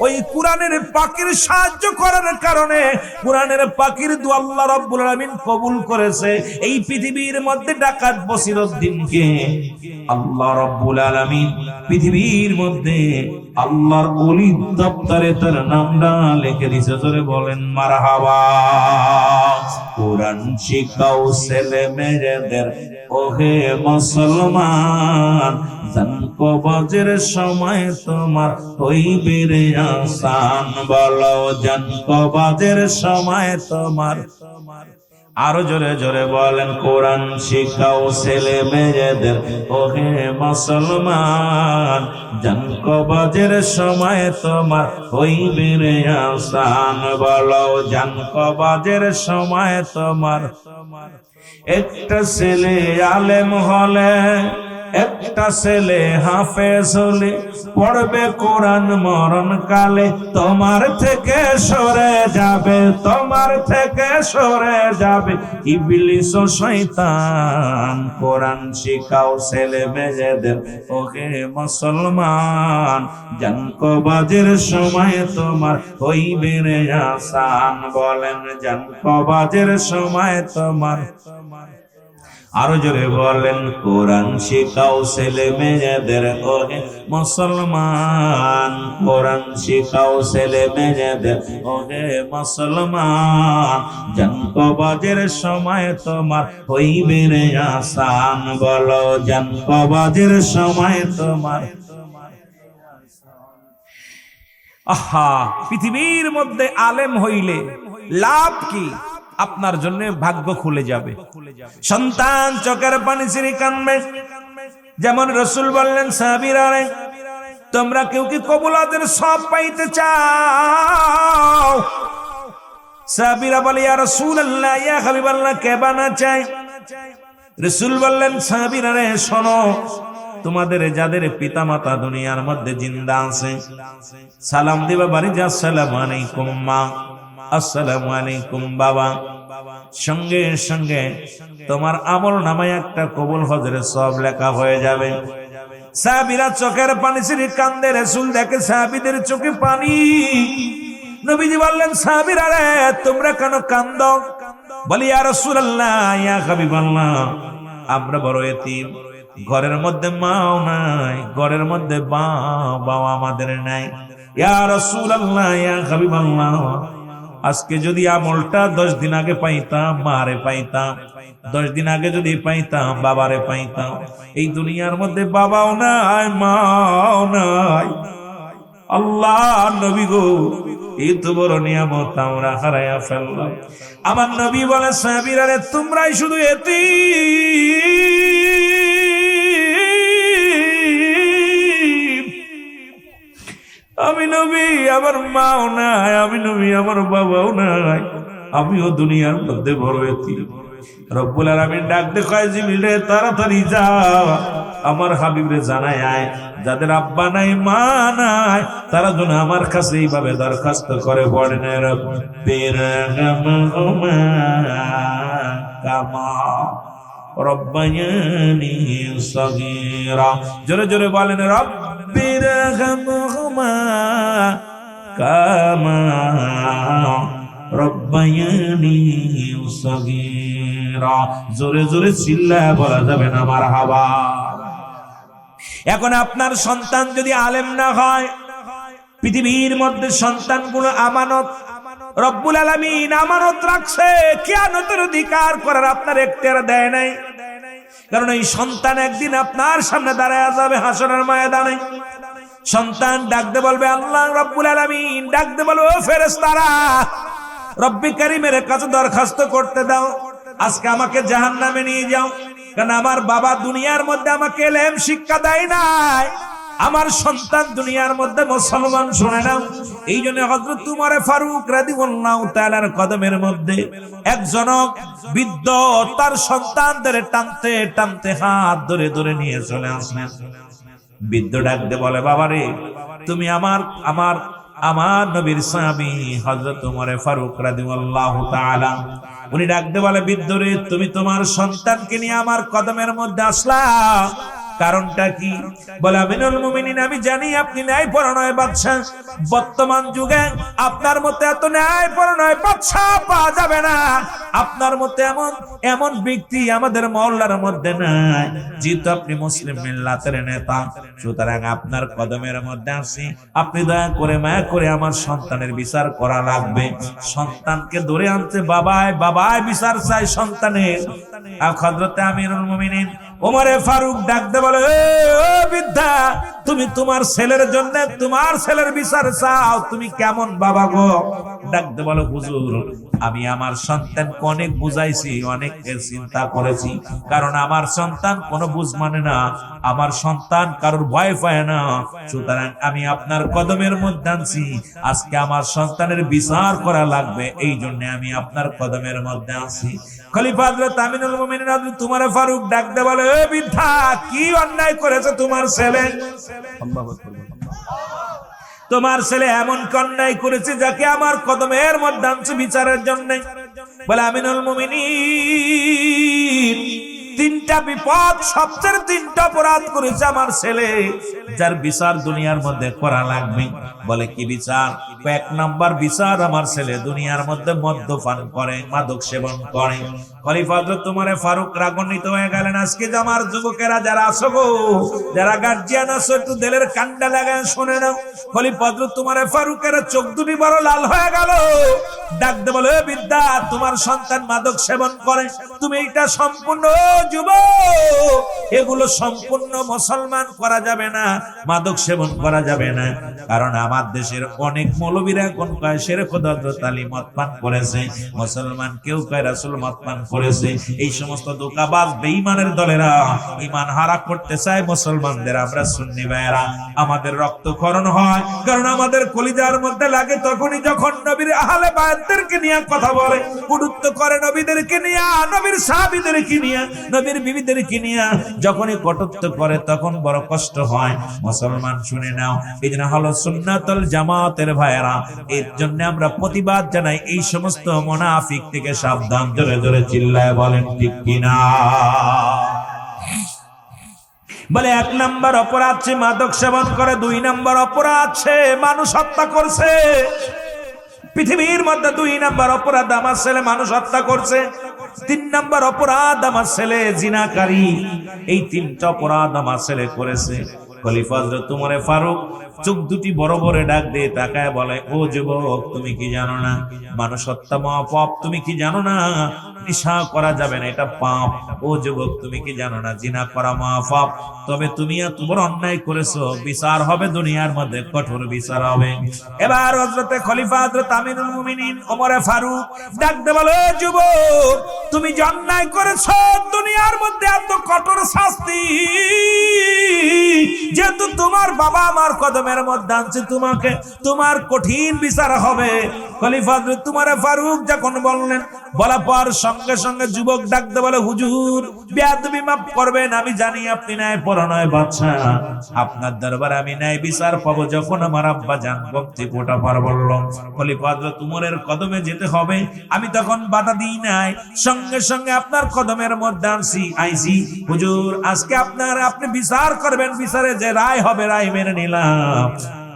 Speaker 1: ওই কোরআনের পাকের সাহায্য করার কারণে কোরআনের পাকের দোয়া আল্লাহ রাব্বুল আলামিন কবুল করেছে। এই পৃথিবীর মধ্যে ডাকাত বসিরউদ্দিনকে আল্লাহ রাব্বুল আলামিন পৃথিবীর মধ্যে আল্লাহর ওলি দপ্তরে তার নামটা লিখে দিয়েছে। জোরে বলেন মারহাবা। কোরআন শিখাও ছেলে মেয়েদের ওহে মুসলমান, জান কবজের সময় তোমার হইবে রে আসান, বলো জান কবজের সময় তোমার। আরো জোরে জোরে বলেন, কোরআন শিখাও ছেলে মেয়েদের ওহে মুসলমান, জান কবজের সময় তোমার হইবে রে আসান, বলো জান কবজের সময় তোমার। একটা ছেলে আলেম হলে, একটা ছেলে হাফেজ হলে, পড়বে কোরআন মরণ কালে তোমার থেকে সরে যাবে, তোমার থেকে সরে যাবে ইবলিস ও শয়তান। কোরআন শিখাও ছেলে মেয়েদের ওহে মুসলমান, জান কবজের সময় তোমার হইবে রে আসান, বলেন জান কবজের সময় তোমার। আরো জোরে বলেন, কোরআন শিখাও ছেলে মেয়েদের ওহে মুসলমান, কোরআন শিখাও ছেলে মেয়েদের ওহে মুসলমান, জান কবজের সময় তোমার হইবে রে আসান, বলো জান কবজের সময় তোমার। আহা, পৃথিবীর মধ্যে আলেম হইলে লাভ কি? আপনার জন্য ভাগ্য খুলে যাবে, সন্তান চোখের পানি ছেড়ে কাঁদবে। যেমন রাসূল বললেন, সাহাবীরা রে তোমরা কেউ কি কবুলাতের সব পাইতে চাও? সাহাবীরা বলে, ইয়া রাসূলুল্লাহ, ইয়া হাবিবাল্লাহ, কে বানা চাই? রাসূল বললেন, সাহাবীরা রে শোনো, তোমাদের যাদের পিতা মাতা দুনিয়ার মধ্যে জিন্দা আছে, সালাম দিবা বাড়ি যা, আসসালামু আলাইকুম মা, আসসালামু আলাইকুম বাবা, সঙ্গে সঙ্গে তোমার আমল নামায় একটা কবুল হজরের সব লেখা হয়ে যাবে। সাহাবীরা চোখের পানি ছেড়ে কান্দে। রাসূল দেখে সাহাবীদের চোখে পানি। নবীজি বললেন, সাহাবীরা রে তোমরা কেন কান্দো? বলি, ইয়া রাসূলুল্লাহ, ইয়া হাবিবাল্লাহ, আমরা বড় এতিম, ঘরের মধ্যে মাও নাই, ঘরের মধ্যে বাবাও আমাদের নাই। ইয়া রাসূলুল্লাহ, ইয়া হাবিবাল্লাহ, আজকে যদি আমলটা 10 দিন আগে পাইতাম, মারে পাইতাম, 10 দিন আগে যদি পাইতাম, বাবারে পাইতাম। এই দুনিয়ার মধ্যে বাবাও নাই, মাও নাই। আল্লাহ নবী গো, এই তো বড় নিয়ামত আমরা হারাইয়া ফেললাম। আমার নবী বলে, সাহাবীরা রে তোমরাই শুধু এতিম, আমি নবী আমার মাও নাই, আমি নবী আমার বাবাও নাই, আমিও দুনিয়ার মধ্যে বড় এতিম। রব্বুল আলামিন ডাক দে কয়, জিবরিল রে তাড়াতাড়ি যা, আমার হাবিব রে জানায় আয়, যাদের আব্বা নাই মা নাই তারা যেন আমার কাছে এইভাবে দরখাস্ত করে, পড়েন রব্বির হামহুমা কামা রব্বায়ানি সগীরা। জোরে জোরে বলেন, রব্বির হামহুমা কামা রব্বায়ানি সগীরা। জোরে জোরে চিল্লায় বলা যাবে না মারহাবা। এখন আপনার সন্তান যদি আলেম না হয়, পৃথিবীর মধ্যে সন্তানগুলো আমানত, রব্বুল আলামিন আমানত রাখছে, কিয়ামতের অধিকার করার আপনার এখতিয়ার দেয় নাই। কারণ এই সন্তান একদিন আপনার সামনে দাঁড়ায় যাবে হাসরের ময়দানে। সন্তান ডাকতে বলবে আল্লাহ রাব্বুল আলামিন, ডাকতে বলবে ও ফেরেশতারা, রব্বি কারীমের কাছে দরখাস্ত করতে দাও, আজকে আমাকে জাহান্নামে নিয়ে যাও। কারণ আমার বাবা দুনিয়ার মধ্যে আমাকে ইলম শিক্ষা দেয় নাই, আমার সন্তান দুনিয়ার মধ্যে মুসলমান। শুনে নাও, এই জন্য হযরত উমর ফারুক রাদিয়াল্লাহু তাআলার কদমের মধ্যে একজন বৃদ্ধ তার সন্তানদের টানতে টানতে হাত ধরে ধরে নিয়ে চলে আসলেন। বৃদ্ধ ডাকতে বলে, বাবারে তুমি আমার নবীর সাহাবী হযরত উমর ফারুক রাদিয়াল্লাহু তাআলা। উনি ডাকতে বলে, বৃদ্ধ রে, তুমি তোমার সন্তানকে নিয়ে আমার কদমের মধ্যে আসলা, কারণটা কি? বলে, আমিনুল মুমিনিন, আমি জানি আপনি ন্যায়পরায়ণ বাদশা। বর্তমান যুগে আপনার মতো এত ন্যায়পরায়ণ বাদশা পাওয়া যাবে না। আপনার মতো এমন ব্যক্তি আমাদের মহল্লার মধ্যে নাই। যেহেতু আপনি মুসলিম মিল্লাতের নেতা, সুতরাং আপনার কদমের মধ্যে আসি, আপনি দয়া করে মায়া করে আমার সন্তানের বিচার করা লাগবে। সন্তানকে ধরে আনতে বাবায় বিচার চাই সন্তানের। হযরতে আমিরুল মুমিনিন ওমরে ফারুক ডাকতে বলে, ও বৃদ্ধা, তুমি তোমার ছেলের জন্য তোমার ছেলের বিচার চাও, তুমি কেমন বাবা গো? ডাকতে বলে, হুজুর, আমি আমার সন্তানকে অনেক বুঝাইছি, অনেক চিন্তা করেছি, কারণ আমার সন্তান কোনো বুঝ মানে না, আমার সন্তান কারোর ভয় পায় না। সুতরাং আমি আপনার কদমের মধ্যে আনছি, আজকে আমার সন্তানের বিচার করা লাগবে, এই জন্য আমি আপনার কদমের মধ্যে আনছি। খলিফা হযরত আমিনুল মুমিনিন হযরত উমর ফারুক ডাকতে বলে, এ বৃদ্ধা, কি অন্যায় করেছে তোমার ছেলে? তোমার ছেলে এমন অন্যায় করেছে যাকে আমার কদমের মধ্যে আনছে বিচারের জন্য। বলে, আমিনুল মুমিনিন, তিনটা বিপদ, সবচেয়ে তিনটা অপরাধ করেছে আমার ছেলে, যার বিচার দুনিয়ার মধ্যে করা লাগবে। বলে, কি বিচার? এক নাম্বার বিচার, আমার ছেলে দুনিয়ার মধ্যে মদ্যপান করে, মাদক সেবন করে। খলিফা হযরত উমর ফারুক রাগান্বিত হয়ে গেলেন। আজকে যে আমার যুবকেরা যারা আছো গো, যারা গার্জিয়ান আছো, একটু দিলের কান্ডা লাগায় শুনে নাও। খলিফা হযরত উমর ফারুকের চোখ দুটি বড় লাল হয়ে গেল। ডাকতে বলে, বিদ্যা, তোমার সন্তান মাদক সেবন করে, তুমি এটা সম্পূর্ণ যুবক, এগুলো সম্পূর্ণ মুসলমান করা যাবে না, মাদক সেবন করা যাবে না। কারণ আমার দেশের অনেক মৌলবীরা কোন কয় শেরে খোদা হযরত আলী মদ পান করেছে, মুসলমান কেউ কয় রাসূল মদ পান করেছে। এই সমস্ত ধোঁকাবাজ বেঈমানের দলেরা ঈমান হারা করতে চায় মুসলমানদের। আমরা সুন্নি ভাইয়েরা, আমাদের রক্তক্ষরণ হয়, কারণ আমাদের কলিজার মধ্যে লাগে তখনই যখন নবীর আহলে বায়াতদেরকে নিয়ে কথা বলে, গুরুত্ব করে নবীদেরকে নিয়ে, নবীর সাহাবীদেরকে নিয়ে, নবীর বিবিদেরকে নিয়ে যখনই কটূক্ত করে তখন বড় কষ্ট হয়। মুসলমান শুনে নাও, এই জন্য হলো সুন্নাতুল জামাতের ভাইয়েরা, এর জন্য আমরা প্রতিবাদ জানাই, এই সমস্ত মুনাফিক থেকে সাবধান। জোরে জোরে চিল্লায় বলেন ঠিক কিনা? বলে, এক নাম্বার অপরাধ আছে মাদক সেবন করে, দুই নাম্বার অপরাধ আছে মানুষ হত্যা করছে। পৃথিবীর মধ্যে দুই নাম্বার অপরাধ আমার ছেলে মানুষ হত্যা করছে, তিন নাম্বার অপরাধ আমার ছেলে জিনাকারী। এই তিনটা অপরাধ আমার ছেলে করেছে। খলিফা হযরত উমর ফারুক চোখ দুটি বড় বড় ডাক দিয়ে তাকায় বলে, ও যুবক, তুমি কি জানো না মানুষ হত্যা মহাপাপ? তুমি কি জানো না নেশা করা যাবে না, এটা পাপ? ও যুবক, তুমি কি জানো না জিনা করা মহাপাপ? তবে তুমি তোমার অন্যায় করেছো, বিচার হবে দুনিয়ার মধ্যে, কঠোর বিচার হবে। এবার হযরতে খলিফা হযরত আমিনুল মুমিনিন ওমর ফারুক ডাকতে বলে, যুবক, তুমি যে অন্যায় করেছো, দুনিয়ার মধ্যে এত কঠোর শাস্তি, যেহেতু তোমার বাবা আমার কদমের মধ্যে আনছে, তোমাকে তোমার কঠিন বিচার হবে। খলিফা হযরত উমর ফারুক যখন বললেন, বলা পর সঙ্গে সঙ্গে যুবক ডাকতে বলে, হুজুর, বেয়াদবি মাফ করবেন, আমি জানি আপনি ন্যায়পরায়ণ বাদশা, আপনার দরবারে আমি ন্যায় বিচার পাবো। যখন আমার আব্বা জান ভক্তি ফোটা পার বলল খলিফা হযরত উমরের কদমে যেতে হবে, আমি তখন বাধা দিই নাই, সঙ্গে সঙ্গে আপনার কদমের মধ্যে আইছি। হুজুর, আজকে আপনি বিচার করবেন, বিচারে যে রায় হবে রায় মেনে নিলাম।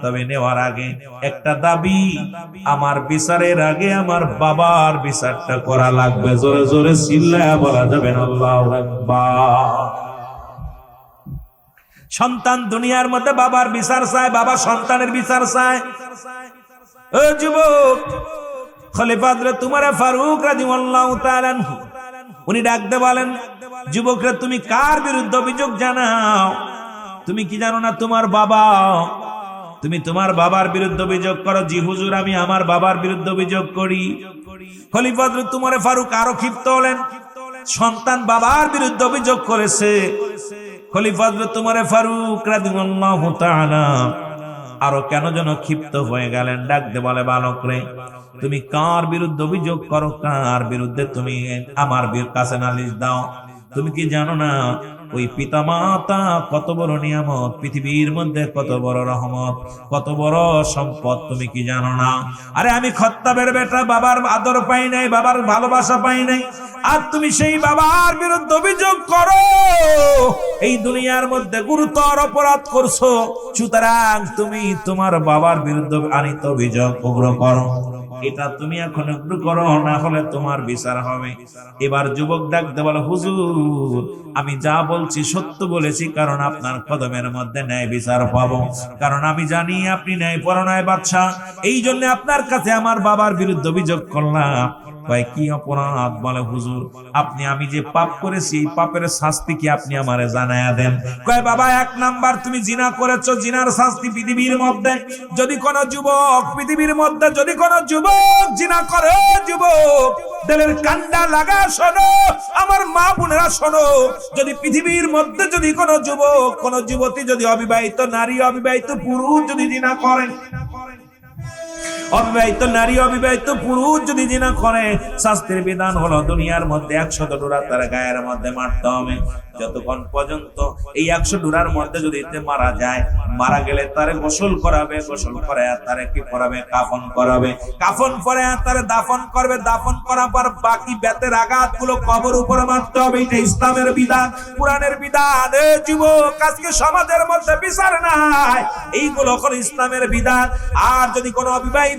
Speaker 1: তবে নেওয়ার আগে একটা দাবি, আমার বিচারের আগে আমার বাবার বিচারটা করা লাগবে। জোরে জোরে চিল্লায়া বলা যাবে না আল্লাহু আকবার। সন্তান দুনিয়ার মধ্যে বাবার বিচার চায়, বাবা সন্তানের বিচার চায়। ও যুবক, খলিফা হযরত উমর ফারুক রাদিয়াল্লাহু তাআলা উনি ডাকতে বলেন, যুবকরা তুমি কার বিরুদ্ধে অভিযোগ জানাও? তুমি কি জানো না তোমার বাবা, তুমি তোমার বাবার বিরুদ্ধে অভিযোগ করো? জি হুজুর, আমি আমার বাবার বিরুদ্ধে অভিযোগ করি। খলিফা হযরত উমর ফারুক আরো ক্ষিপ্ত হলেন, সন্তান বাবার বিরুদ্ধে অভিযোগ করেছে। খলিফা হযরত উমর ফারুক রাদিয়াল্লাহু তাআলা আরো কেন যেন ক্ষিপ্ত হয়ে গেলেন, ডাক দিয়ে বলে, বালক রে, তুমি কার বিরুদ্ধে অভিযোগ করো? কার বিরুদ্ধে? তুমি আমার কাছে নালিশ দাও। তুমি কি জানো না ওই পিতা মাতা কত বড় নিয়ামত, পৃথিবীর মধ্যে কত বড় রহমত, কত বড় সম্পদ, তুমি কি জানো না? আরে আমি খত্তাবের বেটা, বাবার আদর পাই নাই, বাবার ভালোবাসা পাই নাই, আর তুমি সেই বাবার বিরুদ্ধে অভিযোগ করো? এই দুনিয়ার মধ্যে গুরুতর অপরাধ করছো, সুতরাং তুমি তোমার বাবার বিরুদ্ধে আনিত অভিযোগ উগ্র করো। এটা তুমি এখন একটু করো, না হলে তোমার বিচার হবে। এবার যুবক ডাকতে বলে, হুজুর আমি যা বলছি সত্য বলেছি, কারণ আপনার কদমের মধ্যে ন্যায় বিচার পাবো, কারণ আমি জানি আপনি ন্যায় পরায়ণ বাদশা, এই জন্য আপনার কাছে আমার বাবার বিরুদ্ধে অভিযোগ করলাম। কয় কি অপরাধ? বলে হুজুর আপনি, আমি যে পাপ করেছি এই পাপের শাস্তি কি আপনি আমারে জানায়া দেন। কয় বাবা, 1 নাম্বার তুমি জিনা করেছো, জিনার শাস্তি পৃথিবীর মধ্যে যদি কোন যুবক, পৃথিবীর মধ্যে যদি কোন যুবক জিনা করে, যুবক দিলের কান্ডা লাগা শোনো, আমার মা বোনেরা শোনো, যদি পৃথিবীর মধ্যে যদি কোন যুবক, কোন যুবতী, যদি অবিবাহিত নারী, অবিবাহিত পুরুষ যদি জিনা করেন, অবিবাহিত নারী, অবিবাহিত পুরুষ যদি জিনা করে, শাস্তির বিধান হলো দুনিয়ার মধ্যে 100 ডোরা তার গায়ের মধ্যে মারতে হবে। যতক্ষণ পর্যন্ত এই 100 ডোরার মধ্যে যদি মারা যায়, মারা গেলে তারে গোসল করাবে, গোসল করে তারে কি করাবে? কাফন করাবে, কাফন পরে তারে দাফন করবে, দাফন করার পর বাকি বেতের আঘাতগুলো কবর উপরে মারতে হবে। এটা ইসলামের বিধান, কোরআনের বিধান। এ যুবক, আজকে সমাজের মধ্যে বিচার নাই, এইগুলো হলো ইসলামের বিধান। আর যদি কোনো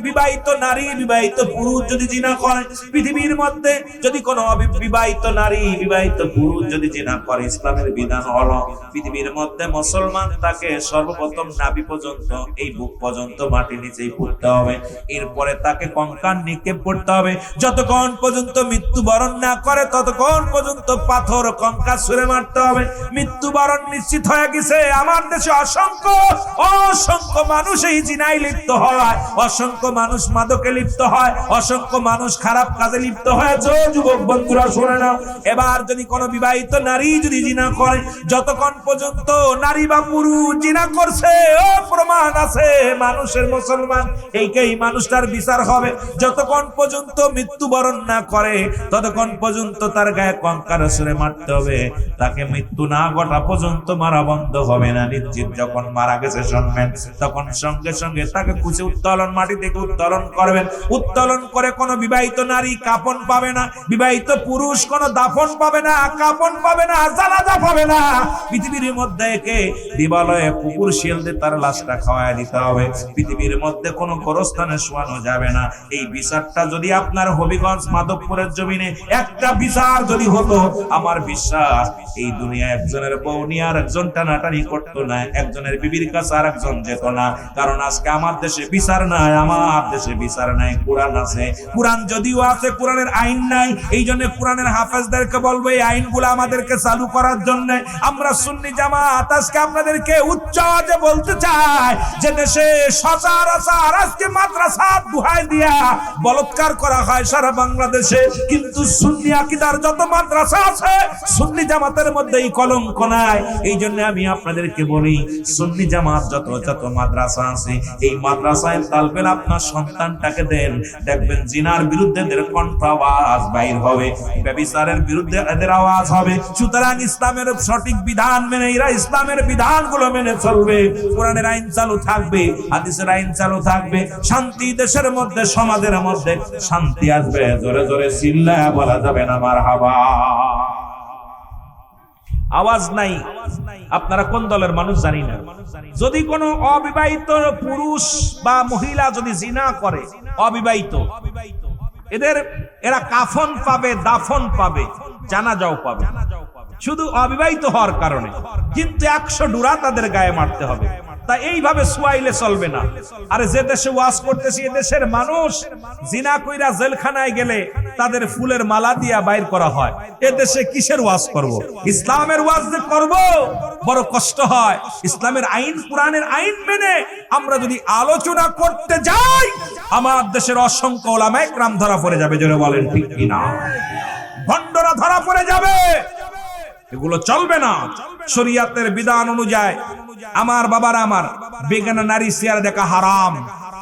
Speaker 1: বিবাহিত নারী, বিবাহিত পুরুষ যদি জিনা করে, পৃথিবীর মধ্যে যদি কোনো বিবাহিত নারী, বিবাহিত পুরুষ যদি জিনা করে, ইসলামের বিধান হলো পৃথিবীর মধ্যে মুসলমান তাকে সর্বপ্রথম নাভি পর্যন্ত, এই বুক পর্যন্ত মাটি নিচেই পুঁততে হবে, এরপরে তাকে কঙ্কাল নিক্ষেপ করতে হবে। যতক্ষণ পর্যন্ত মৃত্যুবরণ না করে ততক্ষণ পর্যন্ত পাথর কঙ্কাল ছুঁড়ে মারতে হবে। মৃত্যুবরণ নিশ্চিত হয়ে গেছে, আমার দেশে অসংখ্য মানুষ এই জিনায় লিপ্ত হয়, অসংখ্য মানুষ মাদকে লিপ্ত হয়, অসংখ্য মানুষ খারাপ কাজে লিপ্ত হয়েছে। যুবক বন্ধুরা শুনে নাও, এবার যদি কোনো বিবাহিত নারী যদি জিনা করে, যতক্ষণ পর্যন্ত নারী বা পুরুষ জিনা করছে, ও প্রমাণ আছে মানুষের, মুসলমান, এই মানুষটার বিচার হবে। যতক্ষণ পর্যন্ত মৃত্যুবরণ না করে ততক্ষণ পর্যন্ত তার গায়ে কঙ্কাল ছুঁড়ে মারতে হবে, তাকে মৃত্যু না ঘটা পর্যন্ত মারা বন্ধ হবে না। নিশ্চিত যখন মারা গেছে শুনবেন, তখন সঙ্গে সঙ্গে তাকে কুচে উত্তোলন, মাটি থেকে উত্তোলন করবেন। উত্তোলন করে কোনো বিবাহিত নারী কাফন পাবে না, বিবাহিত পুরুষ কোনো দাফন পাবে না, কাফন পাবে না, জানাজা পাবে না। পৃথিবীর মধ্যে একে দিবালয়ে কুকুর শিয়ালদে তার লাশটা খাওয়ায় দিতে হবে, পৃথিবীর মধ্যে কোনো গোরস্থানে শোয়ানো যাবে না। এই বিচারটা যদি আপনার হবিগঞ্জ মাধবপুরের জমিনে একটা বিচার যদি হতো, আমার বিশ্বাস এই দুনিয়া একজনের বউ নিয়ে আর একজন টানাটানি করতো না, একজনের বিবির কাছে আর একজন যেত না। কারণ আজকে আমার দেশে বিচার নাই, আমার দেশে বিচার নাই, কোরআন আছে। কোরআন যদিও আছে, কোরআনের আইন নাই। এই জন্য কোরআনের হাফেজদেরকে বলবো এই আইনগুলো আমাদেরকে চালু করার জন্য। আমরা সুন্নি জামাত আজকে আপনাদেরকে উচ্চ আওয়াজে বলতে চাই যে দেশে সচরাচর আজকে মাদ্রাসা দুহাই দিয়া বলৎকার করা হয় সারা বাংলাদেশে, কিন্তু সুন্নি আকীদার যত মাদ্রাসা আছে সুন্নি জামাতের মধ্যে এই কলঙ্ক নাই। এই জন্য আমি আপনাদেরকে বলি, সুন্নি জামাত যত মাদ্রাসা আছে, এই মাদ্রাসায় তালবেল আপনার সন্তানটাকে দেন, দেখবেন জিনার বিরুদ্ধে এদের কণ্ঠ আওয়াজ বাইর হবে, ব্যভিচারের বিরুদ্ধে এদের আওয়াজ হবে। সুতরাং ইসলামের সঠিক বিধান মেনে এরা ইসলামের বিধানগুলো মেনে চলবে, কোরআনের আইন চালু থাকবে, হাদিসের আইন চালু থাকবে, শান্তি দেশের মধ্যে, সমাজের মধ্যে শান্তি আসবে। জোরে জোরে চিল্লায়া বলা যাবে না মারহাবা। আওয়াজ নাই। আপনারা কোন দলের মানুষ জানি না, যদি কোনো অবিবাহিত পুরুষ বা মহিলা যদি জিনা করে, অবিবাহিত, এরা কাফন পাবে, দাফন পাবে, জানাজাও পাবে, শুধু অবিবাহিত হওয়ার কারণে। কিন্তু 100 ডোরা তাদের গায়ে মারতে হবে। তা এইভাবে সুয়াইলে চলবে না। আরে যে দেশে ওয়াজ করতেছি, এদেশের মানুষ জিনা কইরা জেলখানায় গেলে তাদের ফুলের মালা দিয়া বাইর করা হয়। এ দেশে কিসের ওয়াজ করব? ইসলামের ওয়াজ যে করব বড় কষ্ট হয়। ইসলামের আইন, কোরআনের আইন মেনে আমরা যদি আলোচনা করতে যাই, আমার দেশের অসংখ্য উলামায়ে কেরাম ধরা পড়ে যাবে। জোরে বলেন ঠিক কিনা? ভণ্ডরা ধরা পড়ে যাবে। এগুলো চলবে না। শরীয়তের বিধান অনুযায়ী আমার বাবারা, আমার বেগানা নারী চেহারা দেখা হারাম।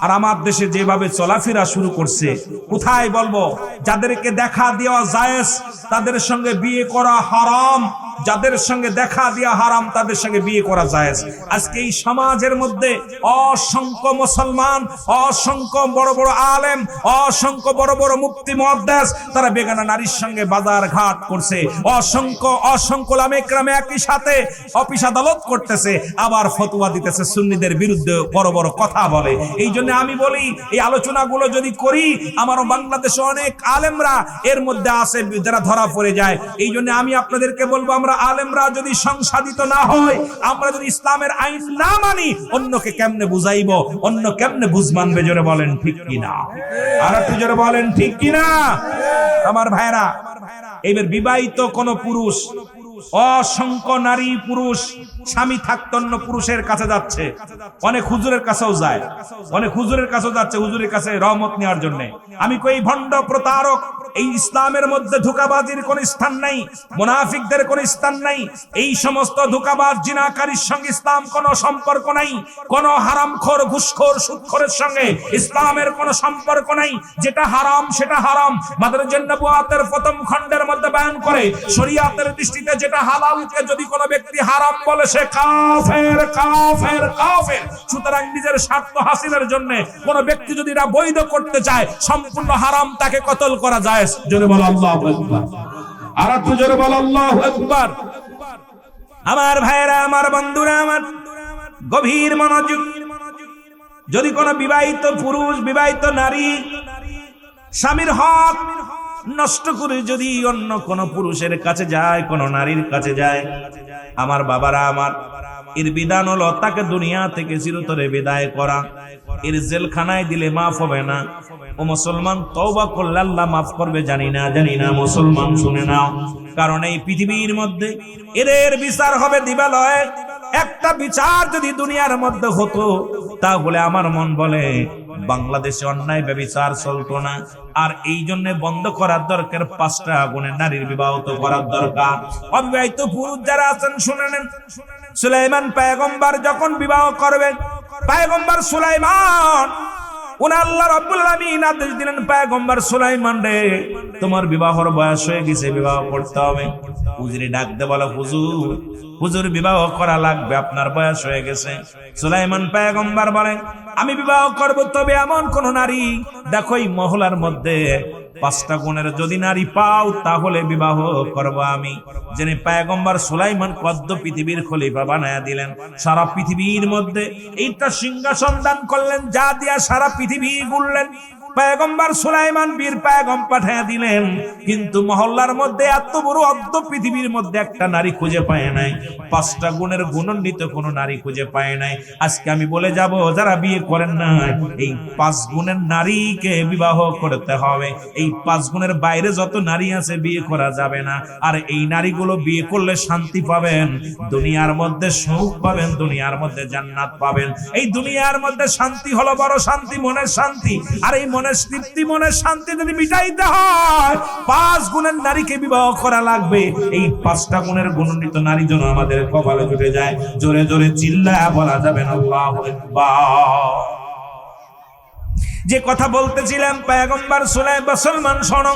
Speaker 1: আর আমার দেশে যেভাবে চলাফেরা শুরু করছে, কোথায় বলবো, যাদেরকে দেখা দেওয়া জায়েজ তাদের সঙ্গে বিয়ে করা হারাম, যাদের সঙ্গে দেখা দেওয়া হারাম তাদের সঙ্গে বিয়ে করা জায়েজ। আজকে এই সমাজের মধ্যে অসংখ্য মুসলমান, অসংখ্য বড় বড় আলেম, অসংখ্য বড় বড় মুফতি মুহাদ্দিস তারা বেগানা নারীর সঙ্গে বাজার ঘাট করছে। অসংখ্য উলামায়ে কেরাম একই সাথে অফিস আদালত করতেছে, আবার ফতোয়া দিতেছে, সুন্নিদের বিরুদ্ধে বড় বড় কথা বলে। এই জন্য আমি বলি, এই আলোচনাগুলো যদি করি, আমারও বাংলাদেশে অনেক আলেমরা এর মধ্যে আছে যারা ধরা পড়ে যায়। এই জন্য আমি আপনাদেরকে বলবো, আমরা আলেমরা যদি সংশোধিত না হয়, আমরা যদি ইসলামের আইন না মানি, অন্যকে কেমনে বুঝাইব, অন্য কেমনে বুঝ মানবে? জোরে বলেন ঠিক কিনা? আর একটু জোরে বলেন ঠিক কিনা? আমার ভাইরা, এবার বিবাহিত কোন পুরুষ, অসংখ্য নারী পুরুষ স্বামী থাকতো অন্য পুরুষের কাছে যাচ্ছে, অনেক হুজুরের কাছেও যায়, অনেক হুজুরের কাছেও যাচ্ছে হুজুরের কাছে রহমত নেওয়ার জন্য। আমি কই ভণ্ড প্রতারক, এই ইসলামের মধ্যে ধোঁকাবাজির কোন স্থান নাই, মুনাফিকদের কোন স্থান নাই। এই সমস্ত ধোঁকাবাজ জিনাকারীর সঙ্গে ইসলাম কোন সম্পর্ক নাই, কোন হারামখোর ঘুষখোর সুদখোরের সঙ্গে ইসলামের কোন সম্পর্ক নাই। যেটা হারাম সেটা হারাম। মাদরিজুন নবুওয়াতের প্রথম খণ্ডের মধ্যে বয়ান করে, শরীয়তের দৃষ্টিতে যেটা হালালকে যদি কোনো ব্যক্তি হারাম বলে, সে কাফের কাফের কাফের। সুতরাং নিজের স্বার্থ হাসিলের জন্য কোন ব্যক্তি যদি এটা বৈধ করতে চায়, সম্পূর্ণ হারাম, তাকে কতল করা যায়। জোরে বলো আল্লাহু আকবার। আর একটু জোরে বলো আল্লাহু আকবার। আমার ভাইরা, আমার বন্ধুরা, আমার গভীর মনোযোগ। যদি কোন বিবাহিত পুরুষ, বিবাহিত নারী স্বামীর হক নষ্ট করে যদি অন্য কোন পুরুষের কাছে যায়, কোন নারীর কাছে যায়, আমার বাবারা, আমার এর বিধান হলো তাকে দুনিয়া থেকে চিরতরে বিদায় করা। এর জেলখানায় দিলে মাফ হবে না। ও মুসলমান, তওবা করলে আল্লাহ মাফ করবে জানি না মুসলমান শুনে নাও। কারণ এই পৃথিবীর মধ্যে এর বিচার হবে দিবালয়ে। একটা বিচার যদি দুনিয়ার মধ্যে হতো, তাহলে আমার মন বলে বাংলাদেশে অন্যায় ব্যভিচার চলতো না। আর এই জন্য বন্ধ করার দরকার, 5টা গুণের নারীর বিবাহ তো করার দরকার। অবিবাহিত পুরুষ যারা আছেন শুনে নেন, সুলাইমান পয়গম্বর যখন বিবাহ করবেন, পয়গম্বর সুলাইমান আল্লাহ রাব্বুল আলামিন আদেশ দিলেন, পয়গম্বর সুলাইমান রে, তোমার বিবাহর বয়স হয়ে গেছে, বিবাহ করতে হবে। হুজুরে ডাক দে বলে, হুজুর বিবাহ করা লাগবে, আপনার বয়স হয়ে গেছে। সুলাইমান পয়গম্বর বলেন, আমি বিবাহ করব, তবে এমন কোন নারী দেখো এই মহলার মধ্যে 5টা গুণের যদি নারী পাও, তাহলে বিবাহ করব আমি। যিনি পয়গম্বর সুলাইমান কদ্দ পৃথিবীর খলিফা বানায়া দিলেন, সারা পৃথিবীর মধ্যে এইটা সিংহাসন দান করলেন, যা দিয়া সারা পৃথিবী ঘুরলেন। পয়গম্বর সুলাইমান বীর পয়গম পাঠিয়ে দিলেন, কিন্তু মহল্লার মধ্যে এত বড় অর্ধ পৃথিবীর মধ্যে একটা নারী খুঁজে পায় নাই, 5টা গুণের গুণান্বিত কোন নারী খুঁজে পায় নাই। আজকে আমি বলে যাব, যারা বিয়ে করেন না, এই 5 গুণের নারীকে বিবাহ করতে হবে। এই 5 গুণের বাইরে যত নারী আছে বিয়ে করা যাবে না। আর এই নারীগুলো বিয়ে করলে শান্তি পাবেন, দুনিয়ার মধ্যে সুখ পাবেন, দুনিয়ার মধ্যে জান্নাত পাবেন। এই দুনিয়ার মধ্যে শান্তি হলো বড় শান্তি, মনের শান্তি। আর এই মনের তৃপ্তি, মনের শান্তি যদি মিটাইতে হয়, 5 গুণের নারীকে বিবাহ করা লাগবে। এই 5টা গুণের গুণান্বিত নারী যেন আমাদের কপালে জুটে যায়। জোরে জোরে চিল্লায়া বলা যাবে না আল্লাহু আকবার। যে কথা বলতেছিলাম, পয়গম্বর সুলাইমান, শোনো,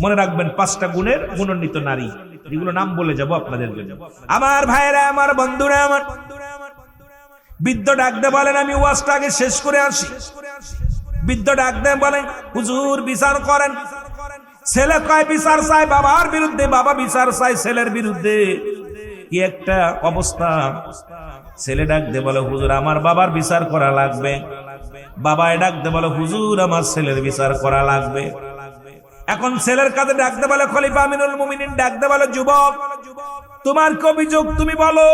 Speaker 1: মনে রাখবেন 5টা গুণের গুণান্বিত নারী, যেগুলো নাম বলে যাব আপনাদের জন্য। আমার ভাইরা, আমার বন্ধুরা, আমার বৃদ্ধ ডাক দে বলেন, আমি ওয়াজটা আগে শেষ করে আসি। বৃদ্ধ ডাক দে বলেন, হুজুর বিচার করেন। ছেলে কয় বিচার চাই বাবার বিরুদ্ধে, বাবা বিচার চাই ছেলের বিরুদ্ধে। কি একটা অবস্থা। ছেলে ডাক দে বলে, হুজুর আমার বাবার বিচার করা লাগবে। বাবা ডাক দে বলে, হুজুর আমার ছেলের বিচার করা লাগবে। এখন ছেলের কাছে ডাক দে বলে, খলিফা আমিনুল মুমিনিন ডাক দে বলে, যুবক তোমার কি অভিযোগ তুমি বলো।